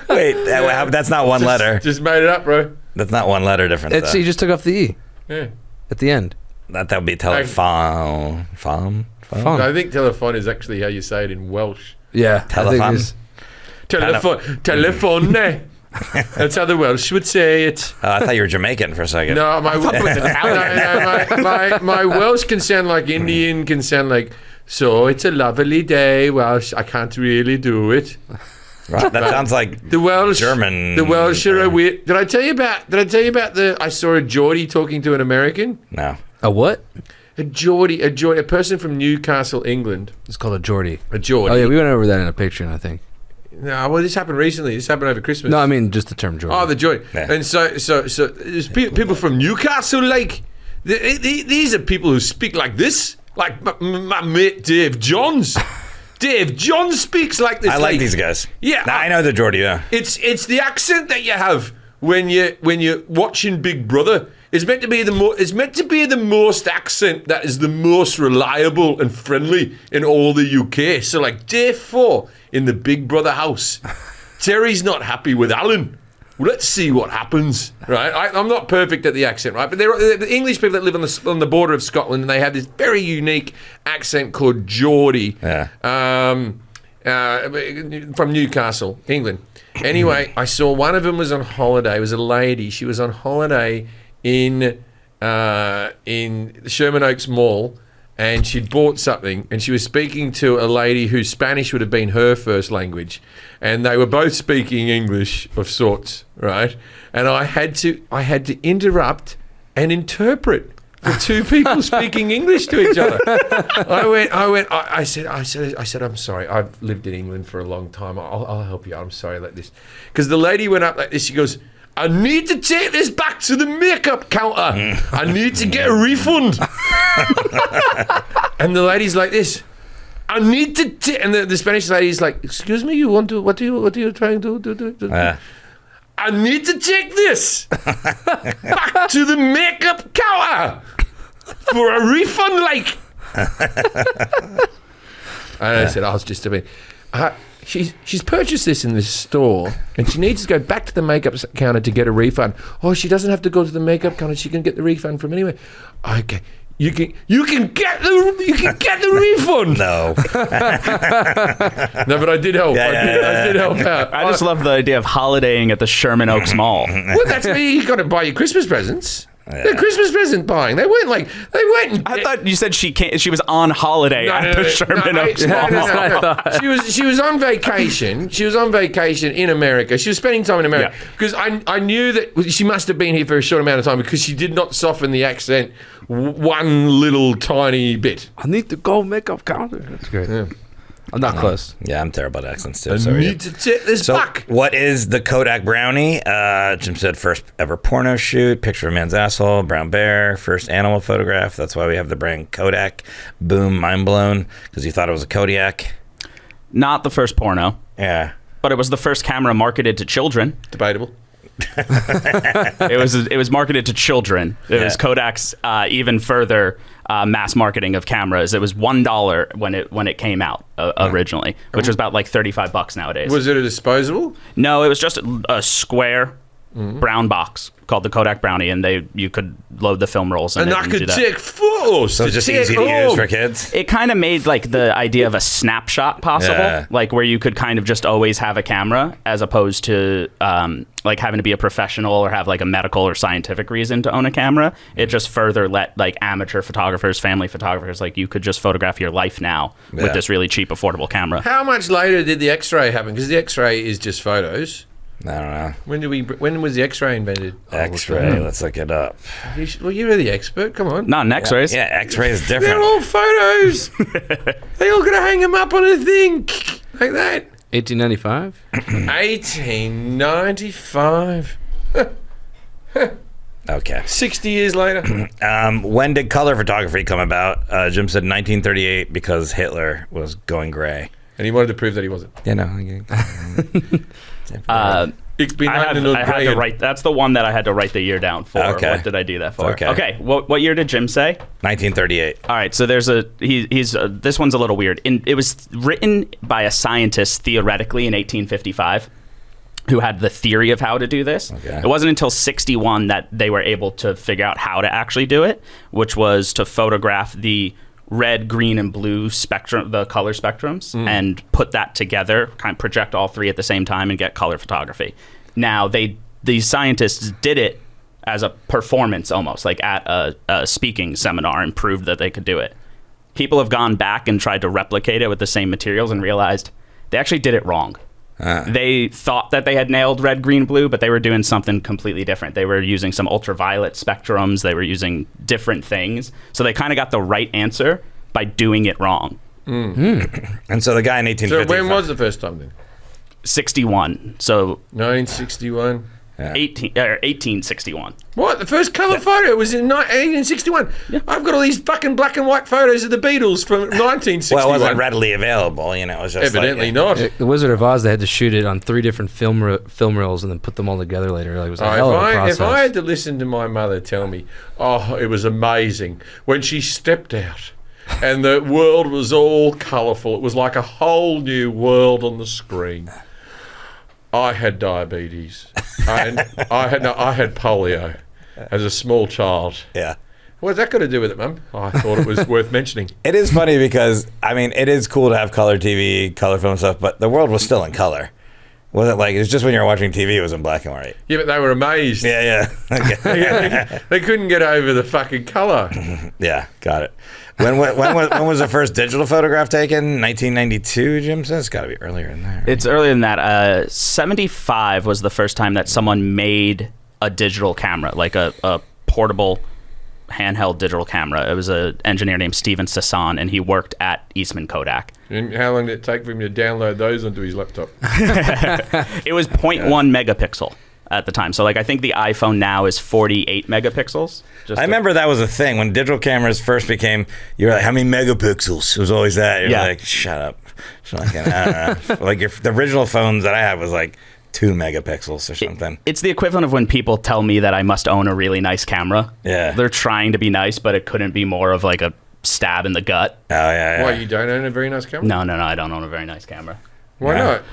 Wait, that's not one letter. Just made it up, bro. That's not one letter difference. It's, you just took off the E Yeah. at the end. That would be telephone. Phone. I think telephone is actually how you say it in Welsh. Yeah. Telephone. Telephone. That's how the Welsh would say it. Oh, I thought you were Jamaican for a second. No, my Welsh can sound like Indian, can sound like, so it's a lovely day. Welsh, I can't really do it. Right, that sounds like The Welsh, German. The Welsh are a weird. Did I tell you about I saw a Geordie talking to an American? No. A what? A person from Newcastle, England. It's called a Geordie. A Geordie. Oh yeah, we went over that in a Patreon, I think. No, well, this happened recently. This happened over Christmas. No, I mean just the term Geordie. Oh, the Geordie. Yeah. And so there's people from Newcastle, like, these are people who speak like this. Like my mate Dave Johns. Dave Johns speaks like this. I like these guys. Yeah. Nah, I know the Geordie, yeah. It's the accent that you have when you're watching Big Brother. It's meant to be the most accent that is the most reliable and friendly in all the UK. So like day 4 in the Big Brother house, Terry's not happy with Alan. Well, let's see what happens, right? I'm not perfect at the accent, right? But they're the English people that live on the border of Scotland, and they have this very unique accent called Geordie, from Newcastle, England. Anyway, I saw one of them was on holiday. It was a lady. She was on holiday in Sherman Oaks Mall, and she'd bought something, and she was speaking to a lady whose Spanish would have been her first language, and they were both speaking English of sorts, right? And I had to interrupt and interpret for two people speaking English to each other. I said, I'm sorry. I've lived in England for a long time. I'll help you. I'm sorry like this, because the lady went up like this. She goes, I need to take this back to the makeup counter. I need to get a refund. And the lady's like this. I need to take, and the Spanish lady's like, excuse me, you want to, what are you trying to do? I need to take this back to the makeup counter for a refund, like. And I said, I was just a bit. She's purchased this in this store, and she needs to go back to the makeup counter to get a refund. Oh, she doesn't have to go to the makeup counter; she can get the refund from anywhere. Okay, you can get the refund. No. No, but I did help. I did help out. I just love the idea of holidaying at the Sherman Oaks Mall. Well, that's where you got to buy your Christmas presents. They're Christmas present buying. They weren't. I thought you said she was on holiday at the Sherman Oaks Mall. No. She was on vacation. She was on vacation in America. She was spending time in America because I knew that she must have been here for a short amount of time because she did not soften the accent one little tiny bit. I need to go makeup counter. That's great. Yeah. I'm not close. Yeah, I'm terrible at accents too. I need to take this back. What is the Kodak Brownie? Jim said first ever porno shoot, picture of a man's asshole, brown bear, first animal photograph. That's why we have the brand Kodak. Boom, mind blown, because you thought it was a Kodiak. Not the first porno. Yeah. But it was the first camera marketed to children. Debatable. It was marketed to children. It was Kodak's even further mass marketing of cameras. It was $1 when it came out originally, which was about like $35 nowadays. Was it a disposable? No, it was just a square brown box called the Kodak Brownie, and you could load the film rolls and I could take photos. So it's just easy to use for kids. It kind of made like the idea of a snapshot possible, like where you could kind of just always have a camera, as opposed to like having to be a professional or have like a medical or scientific reason to own a camera. It just further let like amateur photographers, family photographers, like you could just photograph your life now with this really cheap, affordable camera. How much later did the X-ray happen? Because the X-ray is just photos. I don't know. When was the X-ray invented? X-ray. Let's look it up. You're the expert. Come on. Not in X-rays. Yeah, X-ray is different. They're all photos. They all gonna hang them up on a thing like that. 1895. 1895. Okay. 60 years later. When did color photography come about? Jim said 1938 because Hitler was going gray. And he wanted to prove that he wasn't. You know. I had to write. That's the one that I had to write the year down for. Okay. What did I do that for? Okay. What year did Jim say? 1938. All right. So there's this one's a little weird. It was written by a scientist theoretically in 1855. who had the theory of how to do this. Okay. It wasn't until 61 that they were able to figure out how to actually do it, which was to photograph the red, green, and blue spectrum, the color spectrums, and put that together, kind of project all three at the same time and get color photography. Now, these scientists did it as a performance almost, like at a speaking seminar, and proved that they could do it. People have gone back and tried to replicate it with the same materials and realized they actually did it wrong. They thought that they had nailed red, green, blue, but they were doing something completely different. They were using some ultraviolet spectrums. They were using different things. So they kind of got the right answer by doing it wrong. And so the guy in 1850. So when was the first time then? 61. So 1961. 1861. What? The first colour photo was in 1861. Yeah. I've got all these fucking black and white photos of the Beatles from 1961. Well, it wasn't readily available, you know. It was just Evidently like, not. The Wizard of Oz, they had to shoot it on 3 different film reels and then put them all together later. Like, it was a hell of a process. If I had to listen to my mother tell me, oh, it was amazing when she stepped out and the world was all colourful. It was like a whole new world on the screen. I had diabetes. I had polio as a small child. Yeah. What's that got to do with it, Mum? I thought it was worth mentioning. It is funny because, I mean, it is cool to have color TV, color film stuff, but the world was still in color. Wasn't like, it was just when you were watching TV, it was in black and white. Yeah, but they were amazed. Yeah. They couldn't get over the fucking colour. Yeah, got it. When was the first digital photograph taken? 1992, Jim says? It's got to be earlier than that. Right? It's earlier than that. 75 was the first time that someone made a digital camera, like a portable handheld digital camera. It was an engineer named Steven Sasson, and he worked at Eastman Kodak. And how long did it take for him to download those onto his laptop? It was 0.1 megapixel at the time. So, like, I think the iPhone now is 48 megapixels. I remember that was a thing when digital cameras first became. You were like, "How many megapixels?" It was always that. You're like, "Shut up." So like, I don't know. Like the original phones that I had was like 2 megapixels or something. It's the equivalent of when people tell me that I must own a really nice camera. Yeah. They're trying to be nice, but it couldn't be more of like a stab in the gut. Oh yeah. Why, you don't own a very nice camera? No, I don't own a very nice camera. Why not?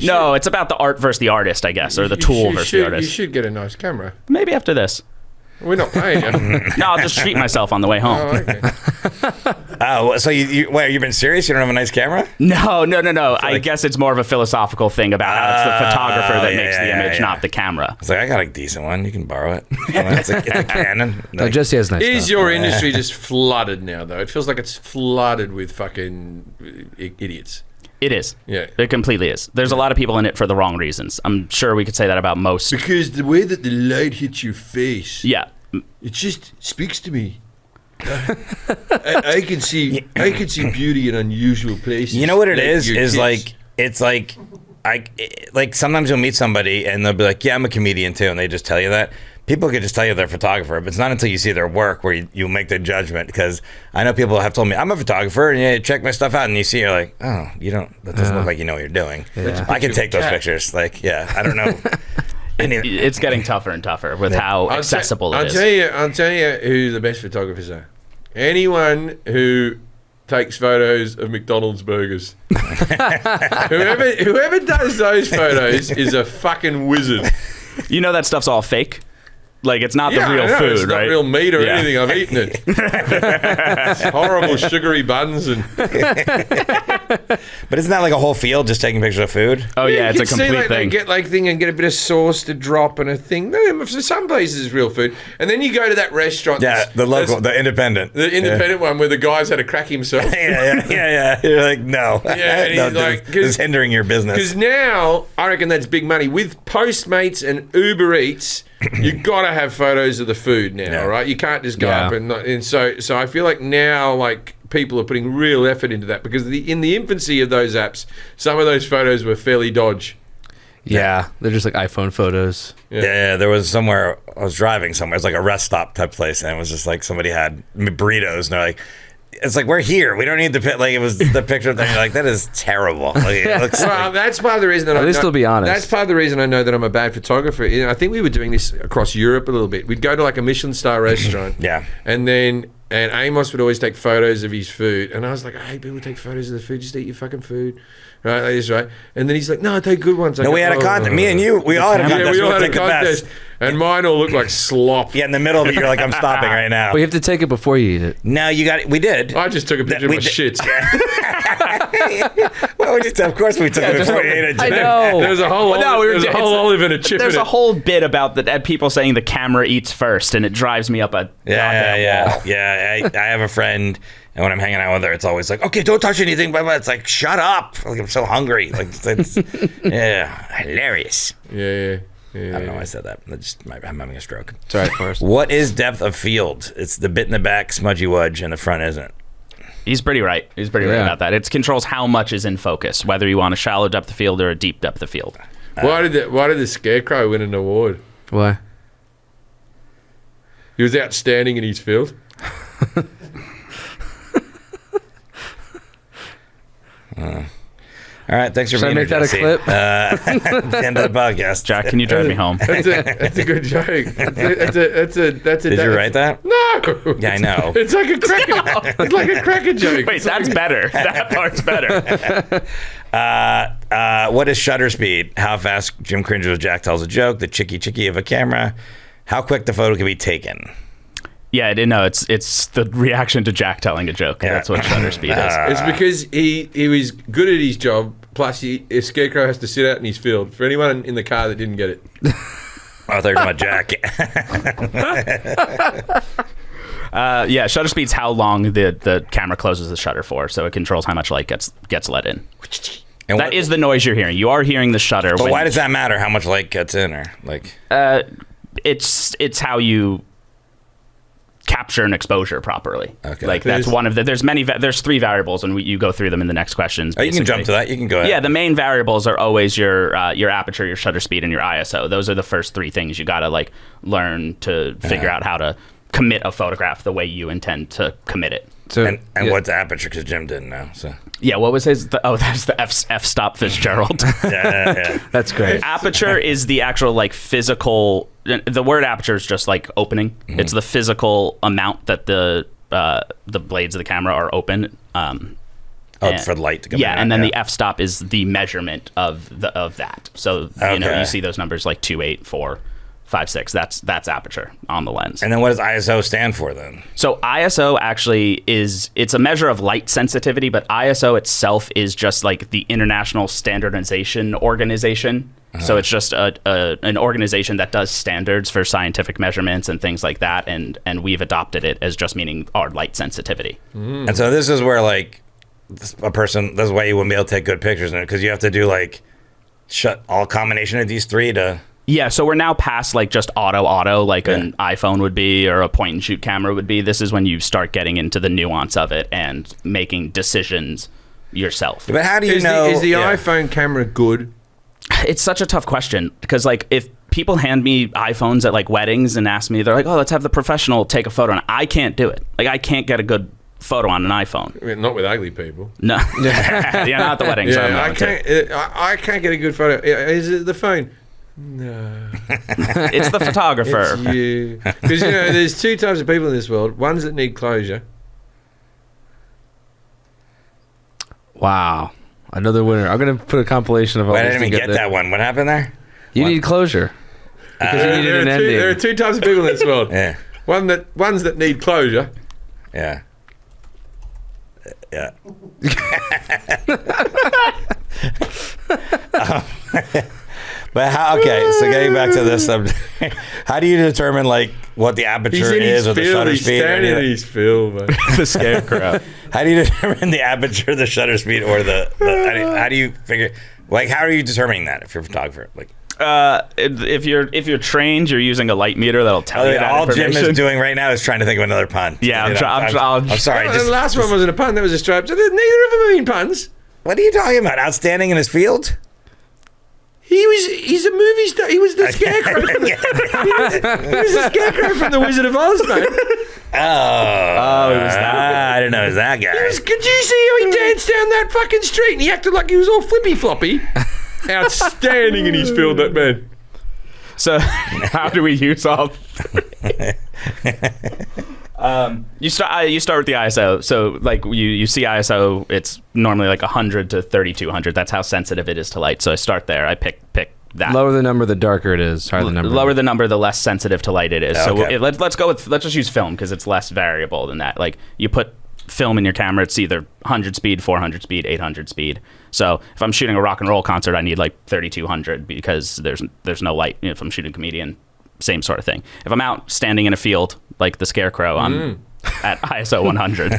No, it's about the art versus the artist, I guess, or the tool versus the artist. You should get a nice camera. Maybe after this. We're not paying you. No, I'll just treat myself on the way home. Oh, okay. Oh, so wait, you've been serious? You don't have a nice camera? No. I guess it's more of a philosophical thing about how it's the photographer that makes the image, not the camera. It's like, I got a decent one. You can borrow it. It's a Canon. No, Jesse has nice Is stuff. your industry just flooded now, though? It feels like it's flooded with fucking idiots. It is. Yeah. It completely is. There's a lot of people in it for the wrong reasons. I'm sure we could say that about most. Because the way that the light hits your face, Yeah. it just speaks to me. I can see beauty in unusual places. You know what it like is? your Is tits. like, it's like sometimes you'll meet somebody and they'll be like, yeah, I'm a comedian too, and they just tell you that. People could just tell you they're a photographer, but it's not until you see their work where you make the judgment. Because I know people have told me, I'm a photographer, and you check my stuff out, and you see, you're like, oh, you don't, that doesn't look like you know what you're doing. Yeah. I can take those pictures. Like, yeah, I don't know. It's getting tougher and tougher with how accessible it is. I'll tell you who the best photographers are. Anyone who takes photos of McDonald's burgers. whoever does those photos is a fucking wizard. You know that stuff's all fake? Like, it's not the real I know, food, it's right? not real meat or Yeah. anything. I've eaten it. It's horrible sugary buns and. But isn't that like a whole field just taking pictures of food? Oh, yeah, it's you a can see, complete like, thing. They get like thing and get a bit of sauce to drop and a thing. No, for some places it's real food. And then you go to that restaurant. Yeah, the local, the independent. The independent one where the guy's had to crack himself. Yeah. You're like, no. Yeah, and No, he's like, this is hindering your business. Because now, I reckon that's big money. With Postmates and Uber Eats, you got to have photos of the food now, Yeah. right? You can't just go Yeah. up and so I feel like now, like, people are putting real effort into that because in the infancy of those apps, some of those photos were fairly dodge. Yeah, they're just like iPhone photos. Yeah, there was somewhere, I was driving somewhere, it's like a rest stop type place, and it was just like somebody had burritos, and they're like, it's like, we're here. We don't need the like. It was the picture thing. You're like, that is terrible. Like, it looks Well, like, that's part of the reason that At least they'll be honest. That's part of the reason I know that I'm a bad photographer. You know, I think we were doing this across Europe a little bit. We'd go to like a Michelin star restaurant. Yeah. And then And Amos would always take photos of his food. And I was like, hey, people take photos of the food. Just eat your fucking food. Right, like this, right? And then he's like, no, I take good ones. No, we had a contest. Me and you, we all had a contest. Yeah, we all had a Take the contest. best. And mine all looked like slop. Yeah, in the middle of it, you're like, I'm stopping right now. Well, you have to take it before you eat it. No, you got it. We did. I just took a picture of my shit. Well, of course we took it before we ate it. I know. There's a whole olive and a chip There's in a it. whole bit about people saying the camera eats first, and it drives me up a goddamn wall. I have a friend, and when I'm hanging out with her, it's always like, okay, don't touch anything. But it's like, shut up. Like, I'm so hungry. Like, it's hilarious. Yeah. I don't know why I said that. I'm having a stroke. It's all right, Forrest. What is depth of field? It's the bit in the back, smudgy wudge, and the front isn't. He's pretty right. He's pretty right about that. It controls how much is in focus, whether you want a shallow depth of field or a deep depth of field. Why did the Scarecrow win an award? Why? He was outstanding in his field. All right, thanks for Should I being make that a clip? The end of the podcast. Jack, can you drive me home? That's a good joke. That's a. Did you write that? No. Yeah, I know. It's like a cracker. It's like a cracker joke. Wait, that's better. That part's better. What is shutter speed? How fast Jim cringes when Jack tells a joke? The chicky of a camera? How quick the photo can be taken? Yeah, no, it's the reaction to Jack telling a joke. Yeah. That's what shutter speed is. It's because he was good at his job. Plus, a Scarecrow has to sit out in his field. For anyone in the car that didn't get it. Oh, I thought you were talking about Jack. Yeah, shutter speed's how long the camera closes the shutter for, so it controls how much light gets let in. And That is the noise you're hearing. You are hearing the shutter. But why does that matter? How much light gets in, or like? It's how you capture an exposure properly. Okay. Like that's one of the. There's three variables, and you go through them in the next questions. Oh, you can jump to that. You can go ahead. Yeah, the main variables are always your aperture, your shutter speed, and your ISO. Those are the first three things you gotta like learn to figure out how to commit a photograph the way you intend to commit it. So, And what's aperture? Because Jim didn't know. So Yeah, what was his? That's the f-stop Fitzgerald. yeah. that's great. Aperture is the actual like physical. The word aperture is just like opening. It's the physical amount that the blades of the camera are open. For the light to come in. Yeah, and then the f-stop is the measurement of that. So you see those numbers like 2, 8, 4, 5, 6. That's aperture on the lens. And then what does ISO stand for then? So ISO actually it's a measure of light sensitivity, but ISO itself is just like the International Standardization Organization. So it's just an organization that does standards for scientific measurements and things like that, and we've adopted it as just meaning our light sensitivity. And so this is where like a person, that's why you wouldn't be able to take good pictures in it, because you have to do like shut all combination of these three to. Yeah, so we're now past like just auto like an iPhone would be or a point and shoot camera would be. This is when you start getting into the nuance of it and making decisions yourself. But how do you know? Is the iPhone camera good? It's such a tough question because like if people hand me iPhones at like weddings and ask me, they're like, oh, let's have the professional take a photo. And I can't do it. Like I can't get a good photo on an iPhone. I mean, not with ugly people. No. Yeah, not at the weddings. Yeah, I can't get a good photo. Is it the phone? No. It's the photographer. It's you. Because, there's two types of people in this world. Ones that need closure. Wow. Another winner. I'm going to put a compilation of all I these didn't even get together. that one. What happened there? You need closure. Because you needed an ending. There are two types of people in this world. Yeah. Ones that need closure. Yeah. Yeah. But how? Okay, so getting back to this, how do you determine like what the aperture is or the shutter He's speed? standing in his field, man. The scarecrow. How do you determine the aperture, the shutter speed, or the how do you figure? Like, how are you determining that if you're a photographer? Like, If you're trained, you're using a light meter that'll tell you that all Jim information. is doing right now is trying to think of another pun. Yeah, I'm sorry. The last one wasn't a pun. That was a stripe. So neither of them have been puns. What are you talking about? Outstanding in his field? He's a movie star. He was the scarecrow. He was the scarecrow from the Wizard of Oz, mate. It was that. I didn't know it was that guy. Could you see how he danced down that fucking street and he acted like he was all flippy floppy? Outstanding in his field, that man. So how do we use all? You start with the ISO. So like you see ISO, it's normally like 100 to 3200. That's how sensitive it is to light. So I start there. I pick that. Lower the number, the darker it is. Higher the number. Lower the number, the less sensitive to light it is. Okay. So let's just use film because it's less variable than that. Like you put film in your camera, it's either 100 speed, 400 speed, 800 speed. So if I'm shooting a rock and roll concert, I need like 3200 because there's no light. If I'm shooting a comedian, same sort of thing. If I'm out standing in a field like the Scarecrow, I'm at ISO 100.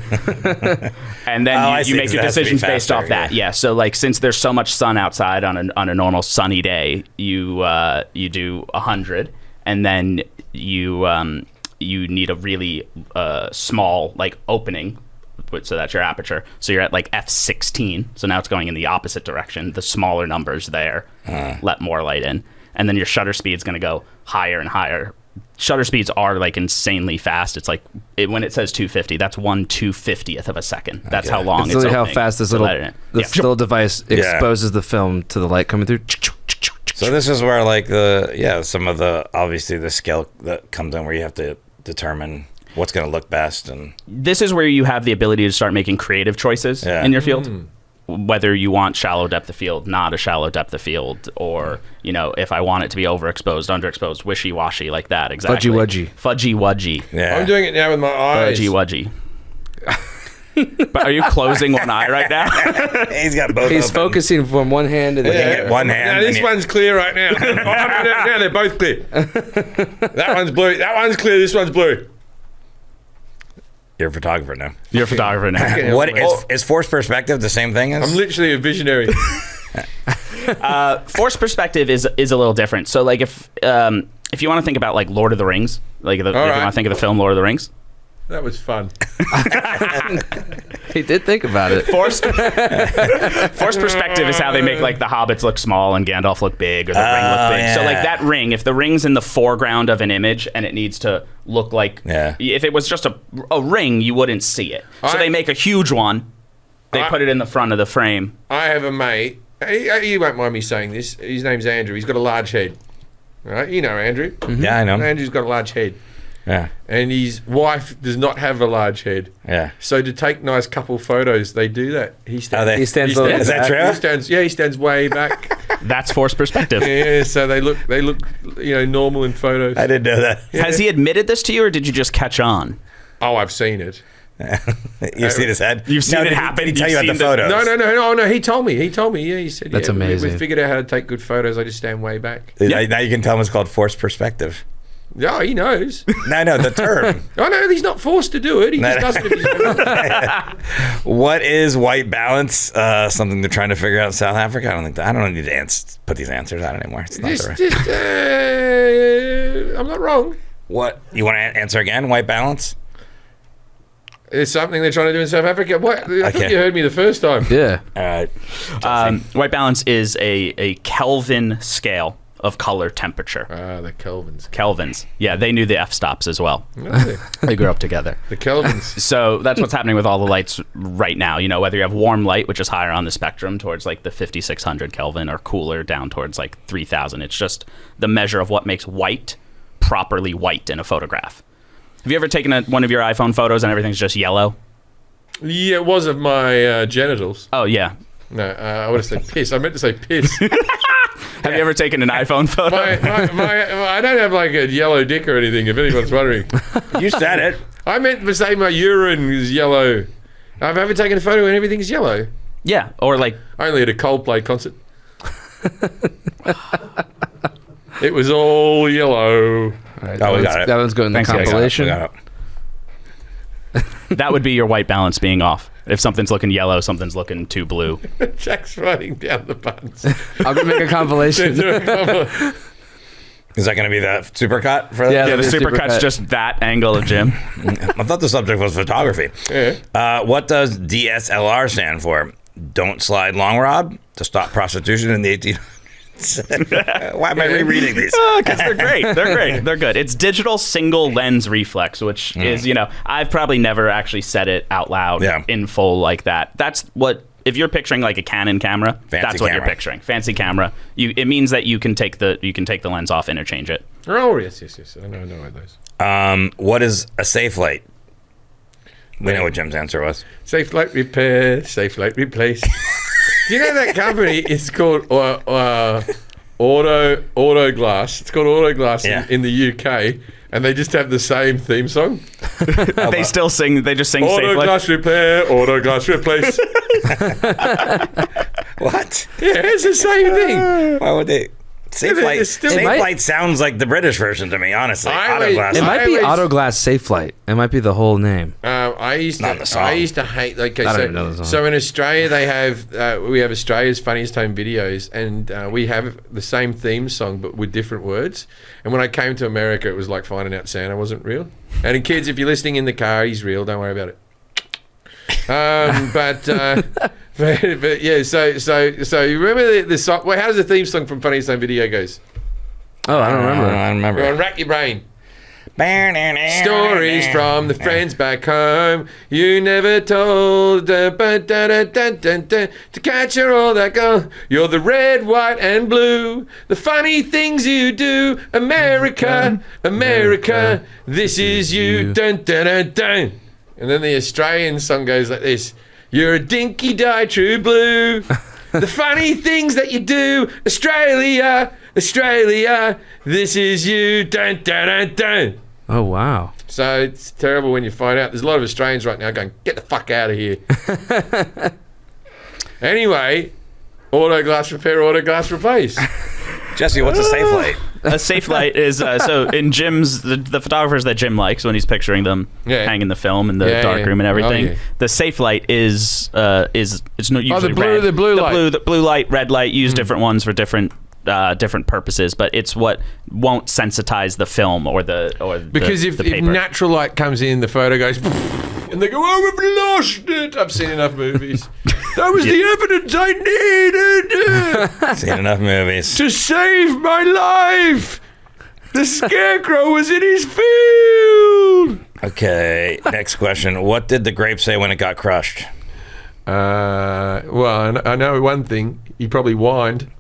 And then you make your decisions based off that. Yeah. So like since there's so much sun outside on a normal sunny day, you do 100, and then you need a really small like opening, so that's your aperture. So you're at like f16. So now it's going in the opposite direction. The smaller numbers there let more light in, and then your shutter speed's going to go higher and higher. Shutter speeds are like insanely fast. It's like when it says 250, that's 1/250th of a second. That's how long It's it's really how opening. fast this So little device exposes the film to the light coming through. So this is where like some of the obviously the scale that comes in where you have to determine what's going to look best, and this is where you have the ability to start making creative choices in your field. Whether you want shallow depth of field, not a shallow depth of field, or if I want it to be overexposed, underexposed, wishy-washy, like that. Exactly. Fudgy wudgy. yeah. I'm doing it now with my eyes. Fudgy wudgy. But are you closing one eye right now? He's got both. He's open. focusing from one hand to the Get other. one hand. Now this and one's clear right now. Now they're both clear. That one's blue. That one's clear. This one's blue. You're a photographer now. You're a photographer now. Okay. What is forced perspective the same thing as? I'm literally a visionary. Forced perspective is a little different. So like if you want to think about like Lord of the Rings, like if you right. want to think of the film Lord of the Rings, That was fun. He did think about it. forced perspective is how they make like the hobbits look small and Gandalf look big, or the ring look big. yeah. So like that ring, if the ring's in the foreground of an image and it needs to look like, if it was just a ring, you wouldn't see it. So they make a huge one. They put it in the front of the frame. I have a mate. You won't mind me saying this. His name's Andrew. He's got a large head. Right? You know Andrew. Mm-hmm. Yeah, I know. Andrew's got a large head. Yeah. And his wife does not have a large head. Yeah. So to take nice couple photos, they do that. He stands. He stands a little Is that back. true? He stands. Yeah, he stands way back. That's forced perspective. Yeah, so they look, normal in photos. I didn't know that. Has he admitted this to you, or did you just catch on? Oh, I've seen it. You've seen his head? You've seen it did he- happen? Did he tell You've you about the seen photos? No. He told me. Yeah, he said. That's amazing. We figured out how to take good photos. I just stand way back. Now you can tell him it's called forced perspective. Yeah, he knows. No, the term. I know he's not forced to do it. He just does it if he's What is white balance? Something they're trying to figure out in South Africa? I don't need to put these answers out anymore. It's not I'm not wrong. What? You want to answer again? White balance? It's something they're trying to do in South Africa. What? I thought you heard me the first time. Yeah. All right. White balance is a Kelvin scale of color temperature. The Kelvins. Kelvins. Yeah, they knew the f-stops as well. Really? They grew up together. The Kelvins. So that's what's happening with all the lights right now. Whether you have warm light, which is higher on the spectrum towards like the 5600 Kelvin, or cooler down towards like 3000. It's just the measure of what makes white properly white in a photograph. Have you ever taken one of your iPhone photos and everything's just yellow? Yeah, it was of my genitals. Oh, yeah. No, I would have said piss. I meant to say piss. Have you ever taken an iPhone photo? I don't have like a yellow dick or anything, if anyone's wondering. You said it. I meant to say my urine is yellow. I've ever taken a photo and everything's yellow. Yeah, or like... Only at a Coldplay concert. It was all yellow. All right, Oh, we got it. That one's going in the Thanks, guys. compilation. We got it. That would be your white balance being off. If something's looking yellow, something's looking too blue. Jack's writing down the buttons. I'm going to make a compilation. Is that going to be the supercut for that? Yeah. Yeah, the the supercut's supercut. just that angle of Jim. I thought the subject was photography. Yeah. What does DSLR stand for? Don't slide long rod to stop prostitution in the 1800s. Why am I rereading these? Because they're great. They're great. They're good. It's digital single lens reflex, which is, I've probably never actually said it out loud in full like that. That's what, if you're picturing like a Canon camera, that's what you're picturing. Fancy camera. It means that you can take the lens off, interchange it. Oh, yes. I know those. What is a safe light? We know what Jim's answer was. Safe Light Repair, Safe Light Replace. Do you know that company is called Auto Glass? It's called Auto Glass in the UK, and they just have the same theme song. They still sing. They just sing Auto Safe Light. Glass Repair, Auto Glass Replace. What? Yeah, it's the same thing. Why would they? Safe Yeah, Light. it's still- Safe might- Light sounds like the British version to me, honestly. I Auto always- Glass. It might be always- Auto Glass Safe Flight. It might be the whole name. I used Not the song. to hate. Okay, I don't so, even know the song. so in Australia they have we have Australia's Funniest Home Videos, and we have the same theme song but with different words. And when I came to America, it was like finding out Santa wasn't real. And in kids, if you're listening in the car, he's real. Don't worry about it. But yeah. So you remember the song? Well, how does the theme song from Funniest Home Video goes? Oh, I don't remember. I don't remember. Go on, rack your brain. Stories from the friends back home you never told. To capture all that gold. You're the red, white, and blue. The funny things you do. America, America, this is you. Dun, dun, dun, dun. And then the Australian song goes like this. You're a dinky die true blue. The funny things that you do. Australia, Australia, this is you. Dun, dun, dun, dun. Oh, wow. So it's terrible when you find out. There's a lot of Australians right now going, get the fuck out of here. Anyway, Auto Glass Repair, Auto Glass Replace. Jesse, what's a Safe Light? A Safe Light is so in Jim's the photographers that Jim likes when he's picturing them hanging the film in the dark room and everything. Oh, yeah. The Safe Light is it's not usually blue- red. the blue light. The blue light, red light. Use different ones for different purposes, but it's what won't sensitize the film or the Because if the paper. natural light comes in, the photo goes, and they go, oh, we've lost it. I've seen enough movies. That was the evidence I needed Seen enough movies. to save my life. The scarecrow was in his field. Okay, next question. What did the grape say when it got crushed? Well, I know one thing. He probably whined.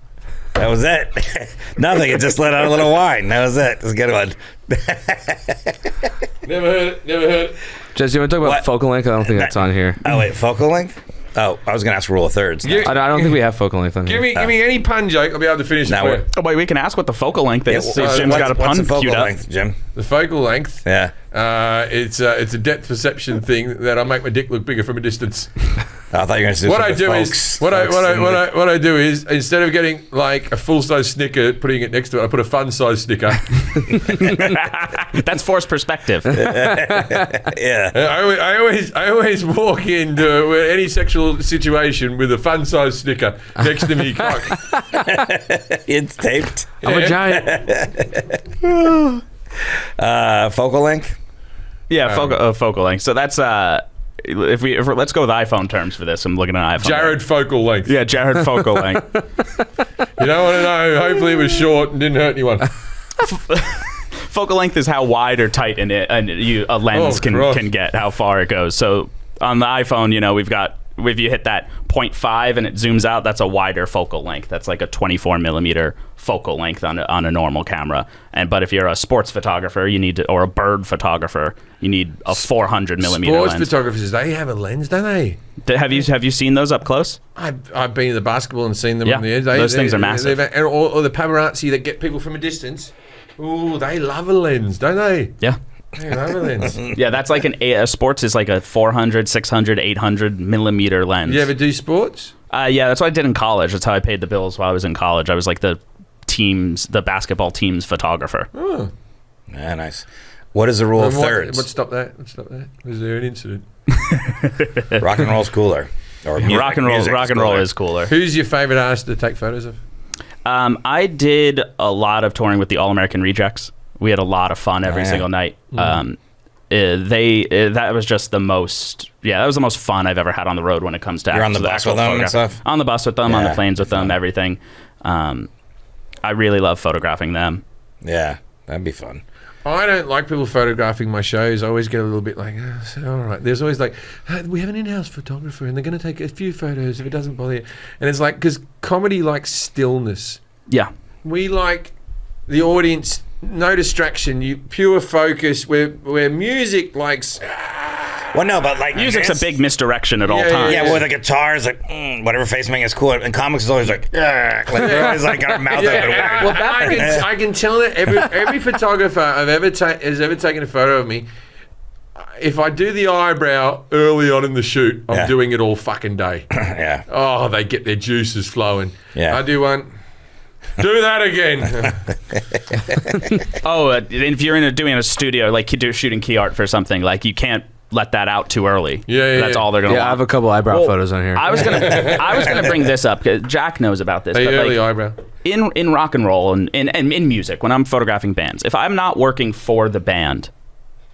That was it. Nothing. It just let out a little wine. That was it. It was a good one. Never heard it. Jesse, you want to talk about What? focal length? I don't think that's on here. Oh, wait. Focal length? Oh, I was going to ask rule of thirds. You- I don't think we have focal length on here. Give me any pun joke. I'll be able to finish Now it. we're- Oh, wait, we can ask what the focal length is. See if what's- Jim's got a what's pun the focal queued up. length, Jim? The focal length. Yeah. It's a depth perception thing that I make my dick look bigger from a distance. I thought you were going to do What I something do folks, is what I do is instead of getting like a full size Snicker, putting it next to it, I put a fun size Snicker. That's forced perspective. Yeah. I always walk into any sexual situation with a fun size Snicker next to me cock. It's taped. I'm a giant. Focal length? Yeah, focal length. So that's if we're, let's go with iPhone terms for this. I'm looking at iPhone. Jared focal length. Yeah, Jared focal length. You don't want to know. Hopefully it was short and didn't hurt anyone. Focal length is how wide or tight a lens can get, how far it goes. So on the iPhone, we've got, if you hit that 0.5 and it zooms out, that's a wider focal length. That's like a 24 millimeter focal length on a normal camera. But if you're a sports photographer, or a bird photographer, you need a 400 millimeter Sports lens. photographers, they have a lens, don't they? Have you seen those up close? I've been to the basketball and seen them Yeah, on the edge. those things are massive. Or the paparazzi that get people from a distance. Ooh, they love a lens, don't they? Yeah. They love a lens. Yeah, that's like a sports is like a 400, 600, 800 millimeter lens. You ever do sports? Yeah, that's what I did in college. That's how I paid the bills while I was in college. I was like the basketball team's photographer. Oh. Yeah, nice. What is the rule of thirds? What stopped that? Was there an incident? Rock and roll's cooler. Or music, Rock and roll is cooler. Who's your favorite artist to take photos of? I did a lot of touring with the All American Rejects. We had a lot of fun every single night. That was just the most. Yeah, that was the most fun I've ever had on the road when it comes to. You're on the bus with them and stuff? On the bus with them, on the Yeah, planes with them, everything. I really love photographing them. Yeah, that'd be fun. I don't like people photographing my shows. I always get a little bit like, all right. There's always like, we have an in-house photographer and they're going to take a few photos if it doesn't bother you. And it's like, because comedy likes stillness. Yeah. We like the audience, no distraction, pure focus, where music likes, Well, no, but like Music's a big misdirection at all Yeah, times. Yeah, well, the guitar is like whatever face making is cool, and comics is always like they're always like got our mouth open. Yeah, Weird. well, I can tell that every photographer has ever taken a photo of me. If I do the eyebrow early on in the shoot, I'm doing it all fucking day. Yeah. Oh, they get their juices flowing. Yeah. I do one. Do that again. If you're doing a studio, like you shooting key art for something, like you can't let that out too early. Yeah, That's all they're gonna Yeah, I want. have a couple eyebrow photos on here. I was gonna bring this up because Jack knows about this. Hey, but early like, eyebrow. in rock and roll and in music, when I'm photographing bands, if I'm not working for the band,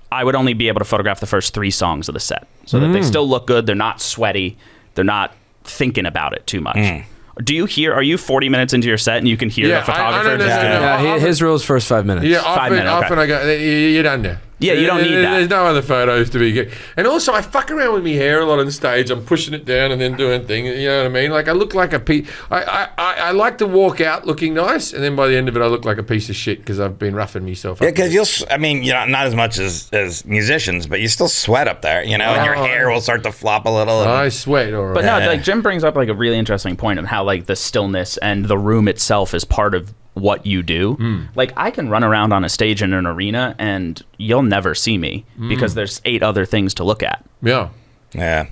I would only be able to photograph the first 3 songs of the set so that they still look good. They're not sweaty. They're not thinking about it too much. Are you 40 minutes into your set and you can hear the photographer? His rule's first 5 minutes. Yeah, 5 minutes, okay. often I go, you're done now. Yeah, you don't need that. There's no other photos to be good. And also, I fuck around with my hair a lot on stage. I'm pushing it down and then doing things. You know what I mean? Like, I look like a piece. I like to walk out looking nice, and then by the end of it, I look like a piece of shit because I've been roughing myself up. Yeah, because not as much as musicians, but you still sweat up there, and your hair will start to flop a little. I sweat, all right. But no, like Jim brings up like a really interesting point of how like the stillness and the room itself is part of what you do. Like I can run around on a stage in an arena and you'll never see me because there's 8 other things to look at. Yeah. Yeah.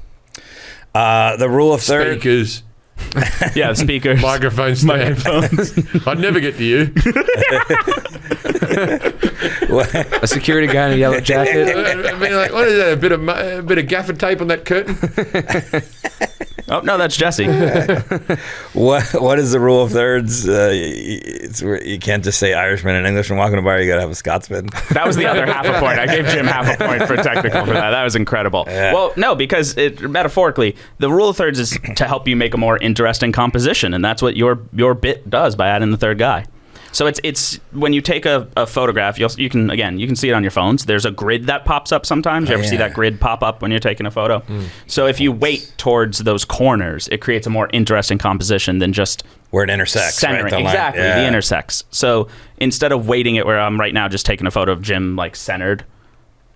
The rule of thirds. Speakers. Yeah, the speakers. Microphone stand. I'd never get to you. A security guy in a yellow jacket. I mean, like, what is that? A bit of gaffer tape on that curtain? Oh no, that's Jesse. What is the rule of thirds? You can't just say Irishman and Englishman walking a bar. You got to have a Scotsman. That was the other half a point. I gave Jim half a point for technical for that. That was incredible. Yeah. Well, no, because metaphorically, the rule of thirds is to help you make a more interesting composition, and that's what your bit does by adding the third guy. So it's when you take a photograph, you can see it on your phones. There's a grid that pops up sometimes. You ever see that grid pop up when you're taking a photo? So if you weight towards those corners, it creates a more interesting composition than just where it intersects. centering. Right? Exactly, the intersects. So instead of weighting it where I'm right now just taking a photo of Jim like centered,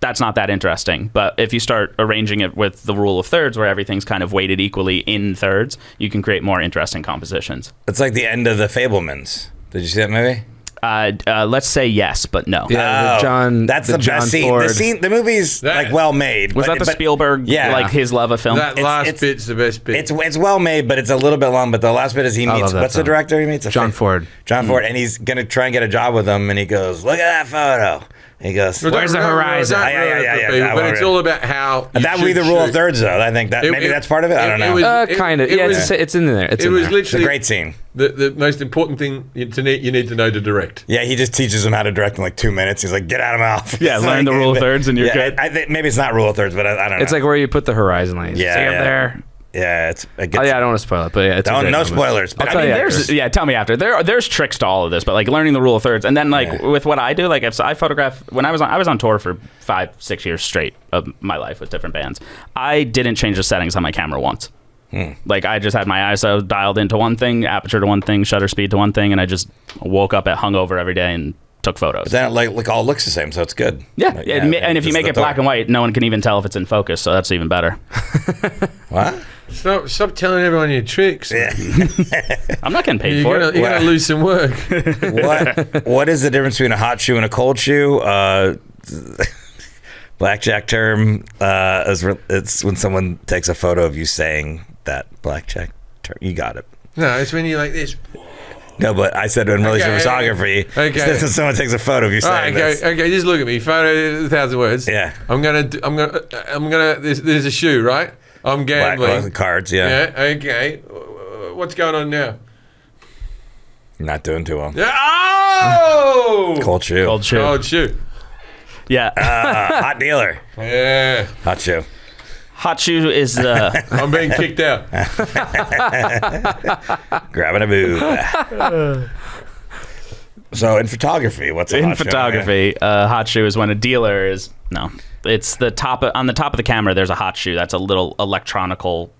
that's not that interesting. But if you start arranging it with the rule of thirds where everything's kind of weighted equally in thirds, you can create more interesting compositions. It's like the end of The Fabelmans. Did you see that movie? Let's say yes, but no. Yeah, that's the John best scene. Ford. The movie's like well made. Was that the Spielberg, like his love of film? That last bit's the best bit. It's well made, but it's a little bit long. But the last bit is he meets, what's the director he meets? John Ford. John Ford, and he's going to try and get a job with him, and he goes, look at that photo. He goes, Where's the horizon? Yeah. But it's all about how that would be the rule of thirds, though. I think that maybe that's part of it. I don't know. Kind of. Yeah, it's in there. It was literally It's a great scene. The most important thing you need to know to direct. Yeah, he just teaches him how to direct in like 2 minutes. He's like, get out of my office. Yeah, learn the rule of thirds and you're good. I think maybe it's not rule of thirds, but I don't know. It's like where you put the horizon lines. Yeah, See yeah. up there. Yeah, I don't want to spoil it, but yeah, it's a great no moment. spoilers. But I'll tell you after. Tell me after. There's tricks to all of this, but like learning the rule of thirds, and then like with what I do, like if I photograph when I was on tour for 5-6 years straight of my life with different bands, I didn't change the settings on my camera once. Like I just had my ISO dialed into one thing, aperture to one thing, shutter speed to one thing, and I just woke up at hungover every day and took photos. But then it all looks the same, so it's good. Yeah, and if you make it black and white, no one can even tell if it's in focus, so that's even better. What? Stop telling everyone your tricks. Yeah. I'm not getting paid for it. You're gonna lose some work. What is the difference between a hot shoe and a cold shoe? Blackjack term. It's when someone takes a photo of you saying that blackjack term. You got it. No, it's when you're like this. No, but I said in relation to photography. Okay. It's when someone takes a photo of you saying this. Okay, just look at me. Photo, 1,000 words. Yeah. I'm gonna. There's a shoe, right? I'm gambling. Black cards, yeah. Yeah. Okay. What's going on now? Not doing too well. Yeah. Oh! Cold shoe. Cold shoe. Cold shoe. Yeah. Hot dealer. Yeah. Hot shoe. Hot shoe is I'm being kicked out. Grabbing a boob. So in photography, what's a hot shoe? Hot shoe is when a dealer is it's on the top of the camera. There's a hot shoe. That's a little electronical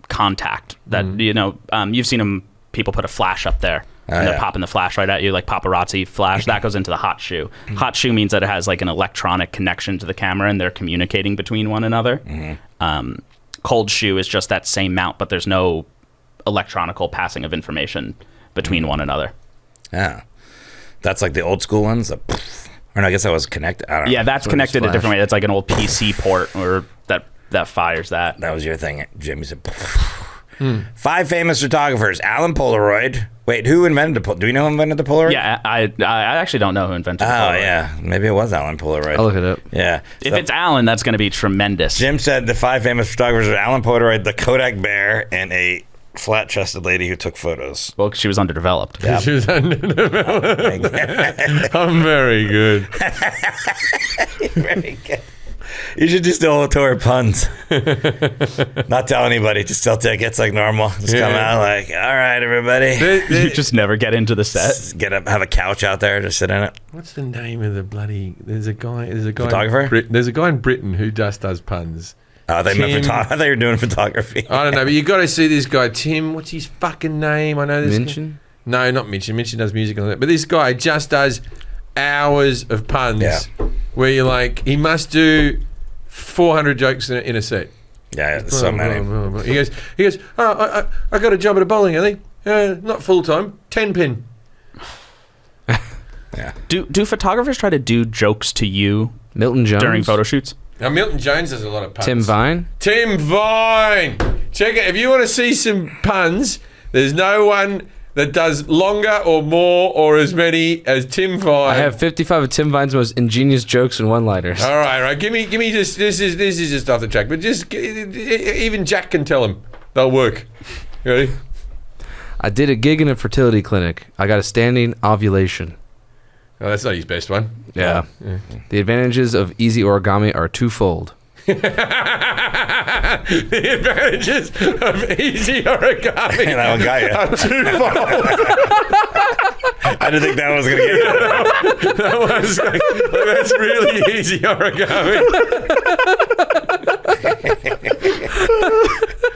contact that you've seen them. People put a flash up there and they're popping the flash right at you, like paparazzi flash. That goes into the hot shoe. Hot shoe means that it has like an electronic connection to the camera, and they're communicating between one another. Cold shoe is just that same mount, but there's no electronical passing of information between one another. Yeah, that's like the old school ones. Or no, I guess that was connected. I don't know. Yeah, that's connected a different way. That's like an old PC port, or that fires that. That was your thing, Jimmy said. 5 famous photographers. Alan Polaroid. Wait, who invented the? Do we know who invented the Polaroid? Yeah, I actually don't know who invented the Polaroid. Oh yeah, maybe it was Alan Polaroid. I'll look it up. Yeah. If it's Alan, that's going to be tremendous. Jim said the 5 famous photographers are Alan Polaroid, the Kodak Bear, and a flat-chested lady who took photos. Well, she was underdeveloped. Yeah. She was underdeveloped. I'm very good. Very good. You should just do all tour puns. Not tell anybody. Just sell tickets like normal. Just come out like, all right, everybody. You just never get into the set. Just get up, have a couch out there, just sit in it. What's the name of the bloody? There's a guy. Photographer? There's a guy in Britain who just does puns. Oh, I thought you were doing photography. I don't know, but you got to see this guy, Tim. What's his fucking name? I know this. Minchin? No, not Minchin. Minchin does music on that, but this guy just does hours of puns. Yeah. Where you're like, he must do 400 jokes in a set. Yeah, there's so many. He goes. Oh, I got a job at a bowling alley. Not full time. 10 pin. Yeah. Do photographers try to do jokes to you Milton Jones during photo shoots? Now Milton Jones does a lot of puns. Tim Vine. Tim Vine. Check it. If you want to see some puns, there's no one that does longer or more or as many as Tim Vine. I have 55 of Tim Vine's most ingenious jokes and one-liners. All right. Give me just this is just off the track, but just even Jack can tell them they'll work. You ready? I did a gig in a fertility clinic. I got a standing ovulation. Oh, that's not his best one. Yeah. The advantages of easy origami are twofold. The advantages of easy origami That one got you. are twofold. I didn't think that was going to get you. That was like, that's really easy origami.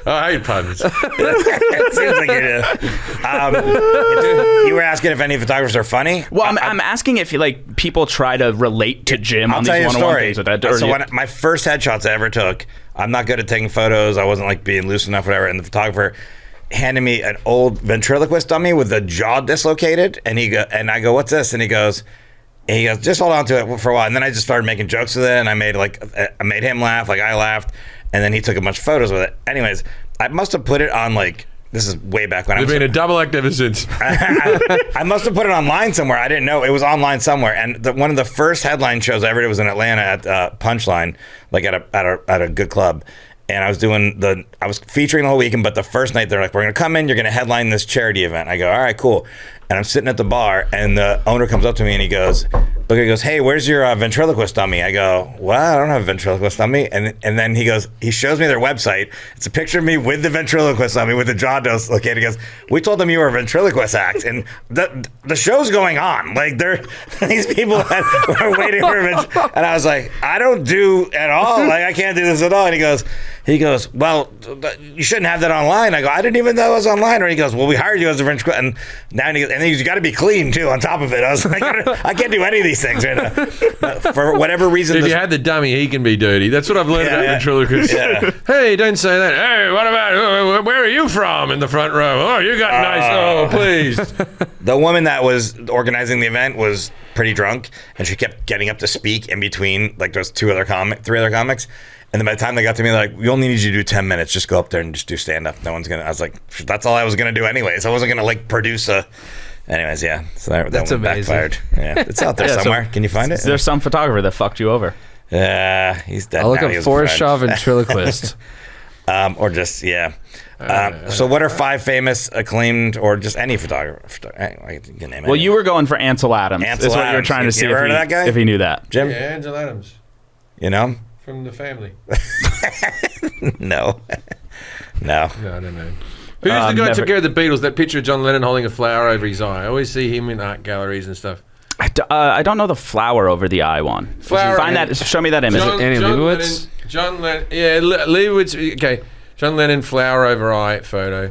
I hate puns. It seems like you do. You were asking if any photographers are funny? Well, I'm asking if like people try to relate to Jim on tell these you a one-on-one story. things with that. So my first headshots I ever took, I'm not good at taking photos. I wasn't like being loose enough, whatever. And the photographer handed me an old ventriloquist dummy with the jaw dislocated, and I go, "What's this?" And he goes, "Just hold on to it for a while." And then I just started making jokes with it, and I made him laugh, like I laughed, and then he took a bunch of photos with it. Anyways, I must have put it on like. This is way back when I was. There's been a double act ever since. I must have put it online somewhere. I didn't know it was online somewhere. And one of the first headline shows I ever did was in Atlanta at Punchline, like at a good club. And I was featuring the whole weekend, but the first night they're like, "We're gonna come in. You're gonna headline this charity event." I go, "All right, cool." And I'm sitting at the bar, and the owner comes up to me and he goes, "Hey, where's your ventriloquist dummy?" I go, "Well, I don't have a ventriloquist dummy." And then he shows me their website. It's a picture of me with the ventriloquist dummy with the jaw dislocated. He goes, "We told them you were a ventriloquist act, and the show's going on. Like these people that were waiting for a and I was like, I don't do at all. Like I can't do this at all." And he goes, "Well, you shouldn't have that online." I go, "I didn't even know it was online." Or he goes, "Well, we hired you as a ventriloquist." And now he goes, "You got to be clean too." On top of it, I was like, I can't do any of these things right now. For whatever reason, If you had the dummy, he can be dirty. That's what I've learned about ventriloquists. Yeah. Hey, don't say that. Hey, what about where are you from in the front row? Oh, you got nice. Oh, please. The woman that was organizing the event was pretty drunk, and she kept getting up to speak in between like those three other comics. And then by the time they got to me, they're like, "We only need you to do 10 minutes. Just go up there and just do stand up. No one's gonna." I was like, "That's all I was gonna do anyways. I wasn't gonna like produce a." Anyways, yeah. So that That's one amazing. backfired. Yeah, it's out there somewhere. Can you find it? There's some photographer that fucked you over. Yeah, he's dead. I'll look now. up He was a Forrest friend. Shaw ventriloquist. Or just so what are 5 famous, acclaimed, or just any photographer? I can name it. Well, you were going for Ansel Adams. Ansel Is what you were Adams. trying to You see ever heard of that guy? if he knew that. Jim. Yeah, Angel Adams You know? from the family. No. No, I don't know. Who's the guy who Never. took care of the Beatles? That picture of John Lennon holding a flower over his eye. I always see him in art galleries and stuff. I don't know the flower over the eye one. Flower- Find that. Show me that image. Annie Leibovitz? John Lennon. Yeah, Leibovitz. Okay. John Lennon flower over eye photo.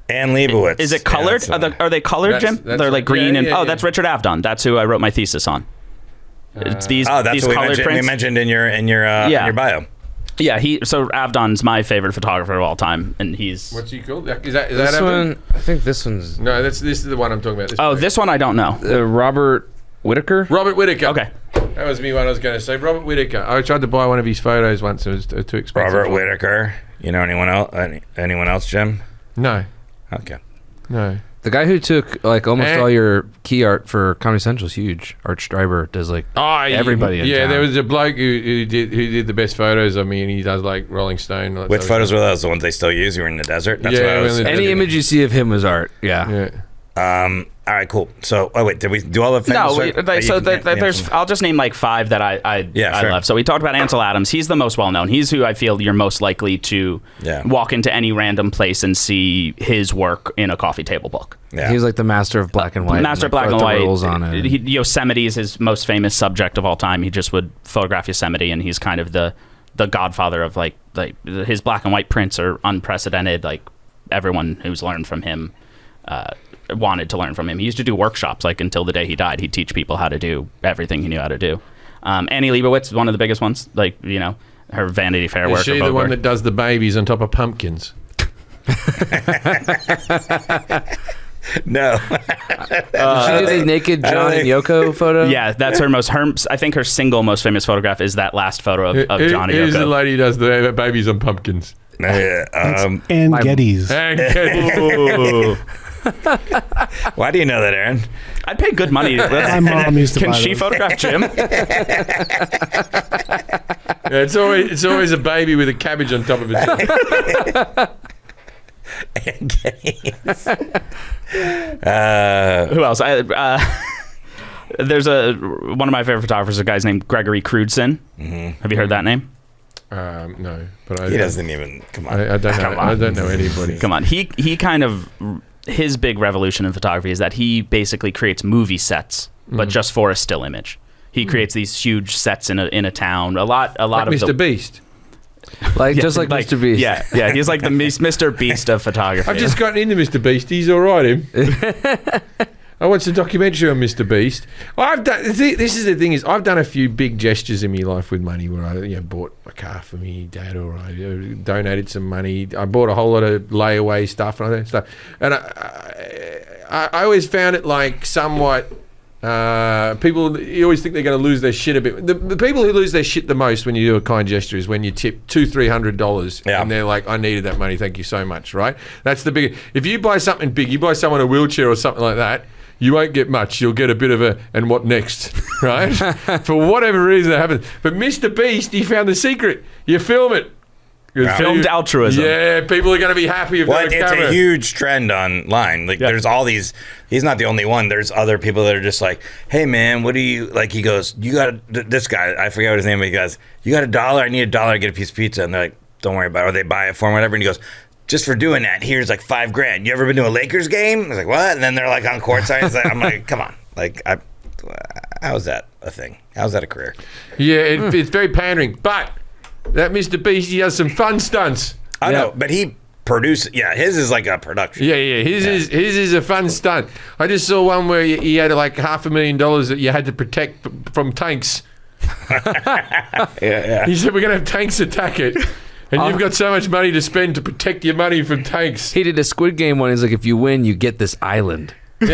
Ann Leibovitz. Is it colored? Yeah, Are they colored, Jim? That's They're like green yeah, and yeah. that's Richard Avedon. That's who I wrote my thesis on. It's these that's these what colored we prints. mentioned in your bio. Yeah, so Avedon's my favorite photographer of all time, and he's. What's he called? Is that This Avedon? one, I think this one's No, this is the one I'm talking about. This one I don't know. Robert Whitaker. Robert Whitaker. Okay. That was me what I was going to say. Robert Whitaker. I tried to buy one of his photos once. It was too expensive. Robert Whitaker. You know anyone else? Anyone else, Jim? No. Okay. No. The guy who took like almost Eh. all your key art for Comedy Central is huge. Art Streiber does like everybody in Yeah, town. there was a bloke who did the best photos of me, and he does like Rolling Stone. Like Which photos were those? The ones they still use? You were in the desert? That's Yeah, what I was. we're in the Any image you see of him was art. Yeah. Yeah. All right, cool. So, wait, did we do all the famous? There's. I'll just name like 5 that I sure. love. So we talked about Ansel Adams. He's the most well known. He's who I feel you're most likely to walk into any random place and see his work in a coffee table book. Yeah. He's like the master of black and white. Master of like, black and wrote the white. rules on it. Yosemite is his most famous subject of all time. He just would photograph Yosemite, and he's kind of the godfather of like his black and white prints are unprecedented. Like everyone who's learned from him wanted to learn from him. He used to do workshops like until the day he died. He'd teach people how to do everything he knew how to do. Annie Leibovitz is one of the biggest ones. Like her Vanity Fair work. Is she the one that does the babies on top of pumpkins? No. Did she do the naked John and Yoko photo? Yeah, that's I think her single most famous photograph is that last photo of John and Who's the Yoko. lady who does the babies on pumpkins? And Getty's. And Why do you know that, Aaron? I'd pay good money. My mom used to Can buy she those. photograph Jim? Yeah, it's always a baby with a cabbage on top of it. Who else? There's one of my favorite photographers, a guy's named Gregory Crudson. Mm-hmm. Have you heard that name? No, but He doesn't even. Come on. I don't know. I don't know anybody. Come on. He kind of his big revolution in photography is that he basically creates movie sets, but just for a still image. He creates these huge sets in a town. A lot Like of Mr. Beast. Like just like Mr. Beast. Yeah. He's like the Mr. Beast of photography. I've just gotten into Mr. Beast. He's all right, him. I watched a documentary on Mr. Beast. I've done. This is the thing is, I've done a few big gestures in my life with money, where I bought a car for me dad, or I donated some money. I bought a whole lot of layaway stuff and all that stuff. And I always found it like somewhat. People, you always think they're going to lose their shit a bit. The people who lose their shit the most when you do a kind gesture is when you tip $200-$300 and they're like, I needed that money, thank you so much, right? That's the big. If you buy something big, you buy someone a wheelchair or something like that, you won't get much. You'll get a bit of a, and what next, right? For whatever reason that happens. But Mr. Beast, he found the secret. You film it. Filmed altruism. Yeah, people are going to be happy if Well, they're it's on camera. a huge trend online. Like, there's all these. He's not the only one. There's other people that are just like, "Hey, man, what do you like?" He goes, "You got this guy. I forget what his name is. He goes, "You got $1? I need $1 to get a piece of pizza." And they're like, "Don't worry about it." Or they buy it for him, whatever. And he goes, "Just for doing that, here's like $5,000. You ever been to a Lakers game?" I was like, "What?" And then they're like on courtside. I'm like, "Come on, like, how's that a thing? How's that a career?" Yeah, it's very pandering, but that Mr. Beast, he has some fun stunts. I know, but he produced. Yeah, his is like a production. Yeah. His is a fun stunt. I just saw one where he had like $500,000 that you had to protect from tanks. Yeah. He said, "We're gonna have tanks attack it, and you've got so much money to spend to protect your money from tanks." He did a Squid Game one. He's like, if you win, you get this island. Yeah.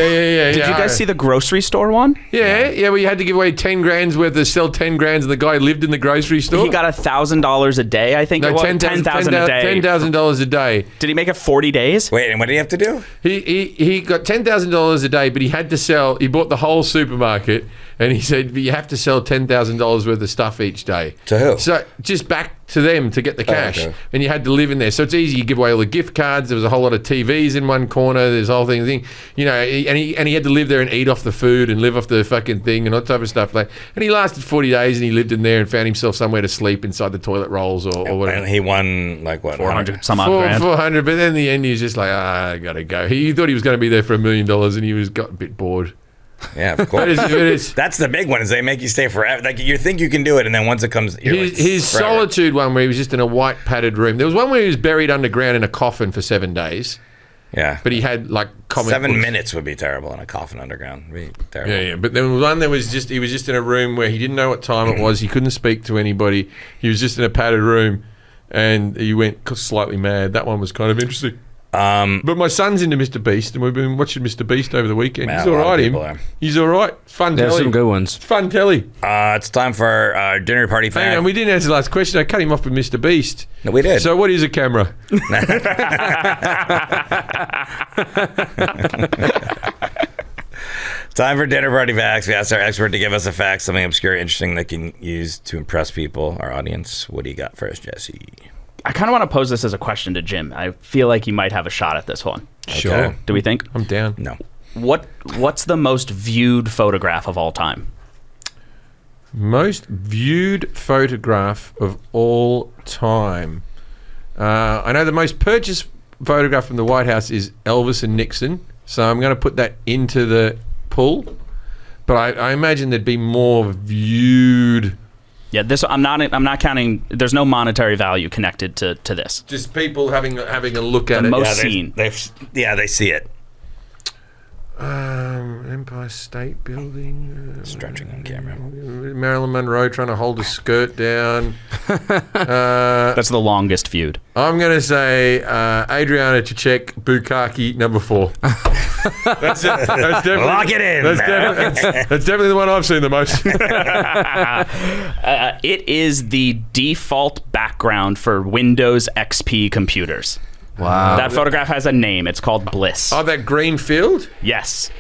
Did you guys see the grocery store one? Yeah. Where you had to give away 10 grand's worth to sell 10 grand, and the guy lived in the grocery store. He got $1,000 a day, I think. no, it was. $10,000 a day. $10,000 a day. Did he make it 40 days? Wait, and what did he have to do? He got $10,000 a day, but he had to sell. He bought the whole supermarket, and he said, "You have to sell $10,000 worth of stuff each day." To who? So just back to them to get the cash, okay. and you had to live in there. So it's easy. You give away all the gift cards. There was a whole lot of TVs in one corner. There's a whole thing, you know. And he had to live there and eat off the food and live off the fucking thing and all type of stuff. Like, and he lasted 40 days, and he lived in there and found himself somewhere to sleep inside the toilet rolls or whatever. And he won like what? 400 some odd grand. 400, but then in the end, he was just like, I gotta go. He thought he was going to be there for $1 million, and he got a bit bored. Yeah, of course. But it's, That's the big one. Is they make you stay forever. Like you think you can do it, and then once it comes, you're like, his forever. solitude one where he was just in a white padded room. There was one where he was buried underground in a coffin for 7 days. Yeah. But he had like comic 7 books. minutes would be terrible in a coffin underground. It'd be terrible. Yeah. But then one that was he was just in a room where he didn't know what time it was. He couldn't speak to anybody. He was just in a padded room, and he went slightly mad. That one was kind of interesting. But my son's into Mr. Beast, and we've been watching Mr. Beast over the weekend. Man, He's a all lot of right, people him. are. He's all right. Fun There's telly. some good ones. It's fun telly. It's time for our dinner party Hang fact. on, we didn't answer the last question. I cut him off with Mr. Beast. No, we did. So what is a camera? Time for dinner party facts. We asked our expert to give us a fact, something obscure, interesting that can use to impress people, our audience. What do you got for us, Jesse? I kind of want to pose this as a question to Jim. I feel like he might have a shot at this one. Sure. Okay. Do we think? I'm down. No. What's the most viewed photograph of all time? Most viewed photograph of all time. I know the most purchased photograph from the White House is Elvis and Nixon, so I'm going to put that into the pool. But I imagine there'd be more viewed. Yeah, this I'm not counting. There's no monetary value connected to this. Just people having a look at The it. most Yeah, seen. they see it. Empire State Building. Stretching on camera. Marilyn Monroe trying to hold a skirt down. That's the longest viewed. I'm going to say Adriana Chechek, Bukkake, number 4. That's definitely, Lock it in. That's definitely the one I've seen the most. It is the default background for Windows XP computers. Wow. That photograph has a name. It's called Bliss. Oh, that green field? Yes.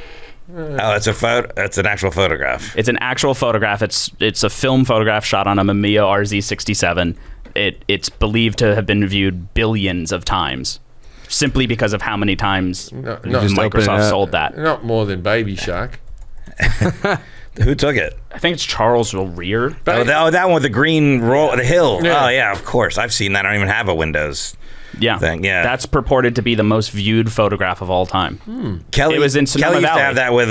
Oh, it's a photo. It's an actual photograph. It's an actual photograph. It's a film photograph shot on a Mamiya RZ67. It's believed to have been viewed billions of times, simply because of how many times Microsoft sold that. Not more than Baby Shark. Who took it? I think it's Charles Rear. Oh, that one with the green roll, the hill. Yeah. Oh, yeah, of course. I've seen that. I don't even have a Windows Yeah, thing. Yeah. That's purported to be the most viewed photograph of all time. Kelly, It was in Sonoma Kelly used to Valley. have that with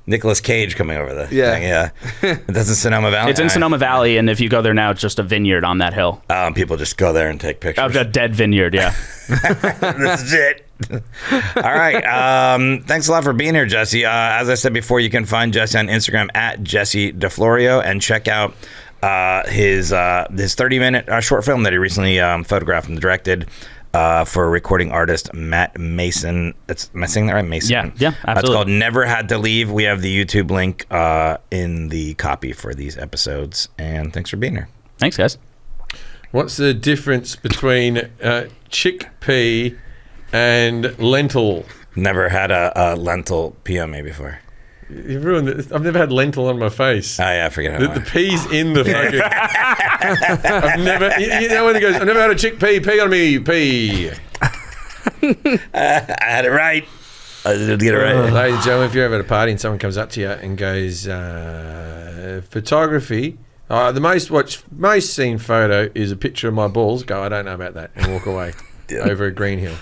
Nicolas Cage coming over the thing. Yeah. That's in Sonoma Valley. It's in Sonoma Valley, and if you go there now, it's just a vineyard on that hill. People just go there and take pictures. Of a dead vineyard, yeah. This is it. All right. Thanks a lot for being here, Jesse. As I said before, you can find Jesse on Instagram at Jesse DeFlorio and check out his 30-minute short film that he recently photographed and directed for recording artist Matt Mason. Am I saying that right? Mason. Yeah, absolutely. It's called Never Had to Leave. We have the YouTube link in the copy for these episodes. And thanks for being here. Thanks, guys. What's the difference between chickpea and lentil? Never had a lentil PMA before. You've ruined it. I've never had lentil on my face. Oh, yeah, I forget how The peas in the fucking. I've never. You know when he goes, I've never had a chickpea. Pea on me. Pea. I had it right. I did get it right. Ladies and gentlemen, if you're ever at a party and someone comes up to you and goes, photography. The most seen photo is a picture of my balls. Go, I don't know about that, and walk away over a green hill.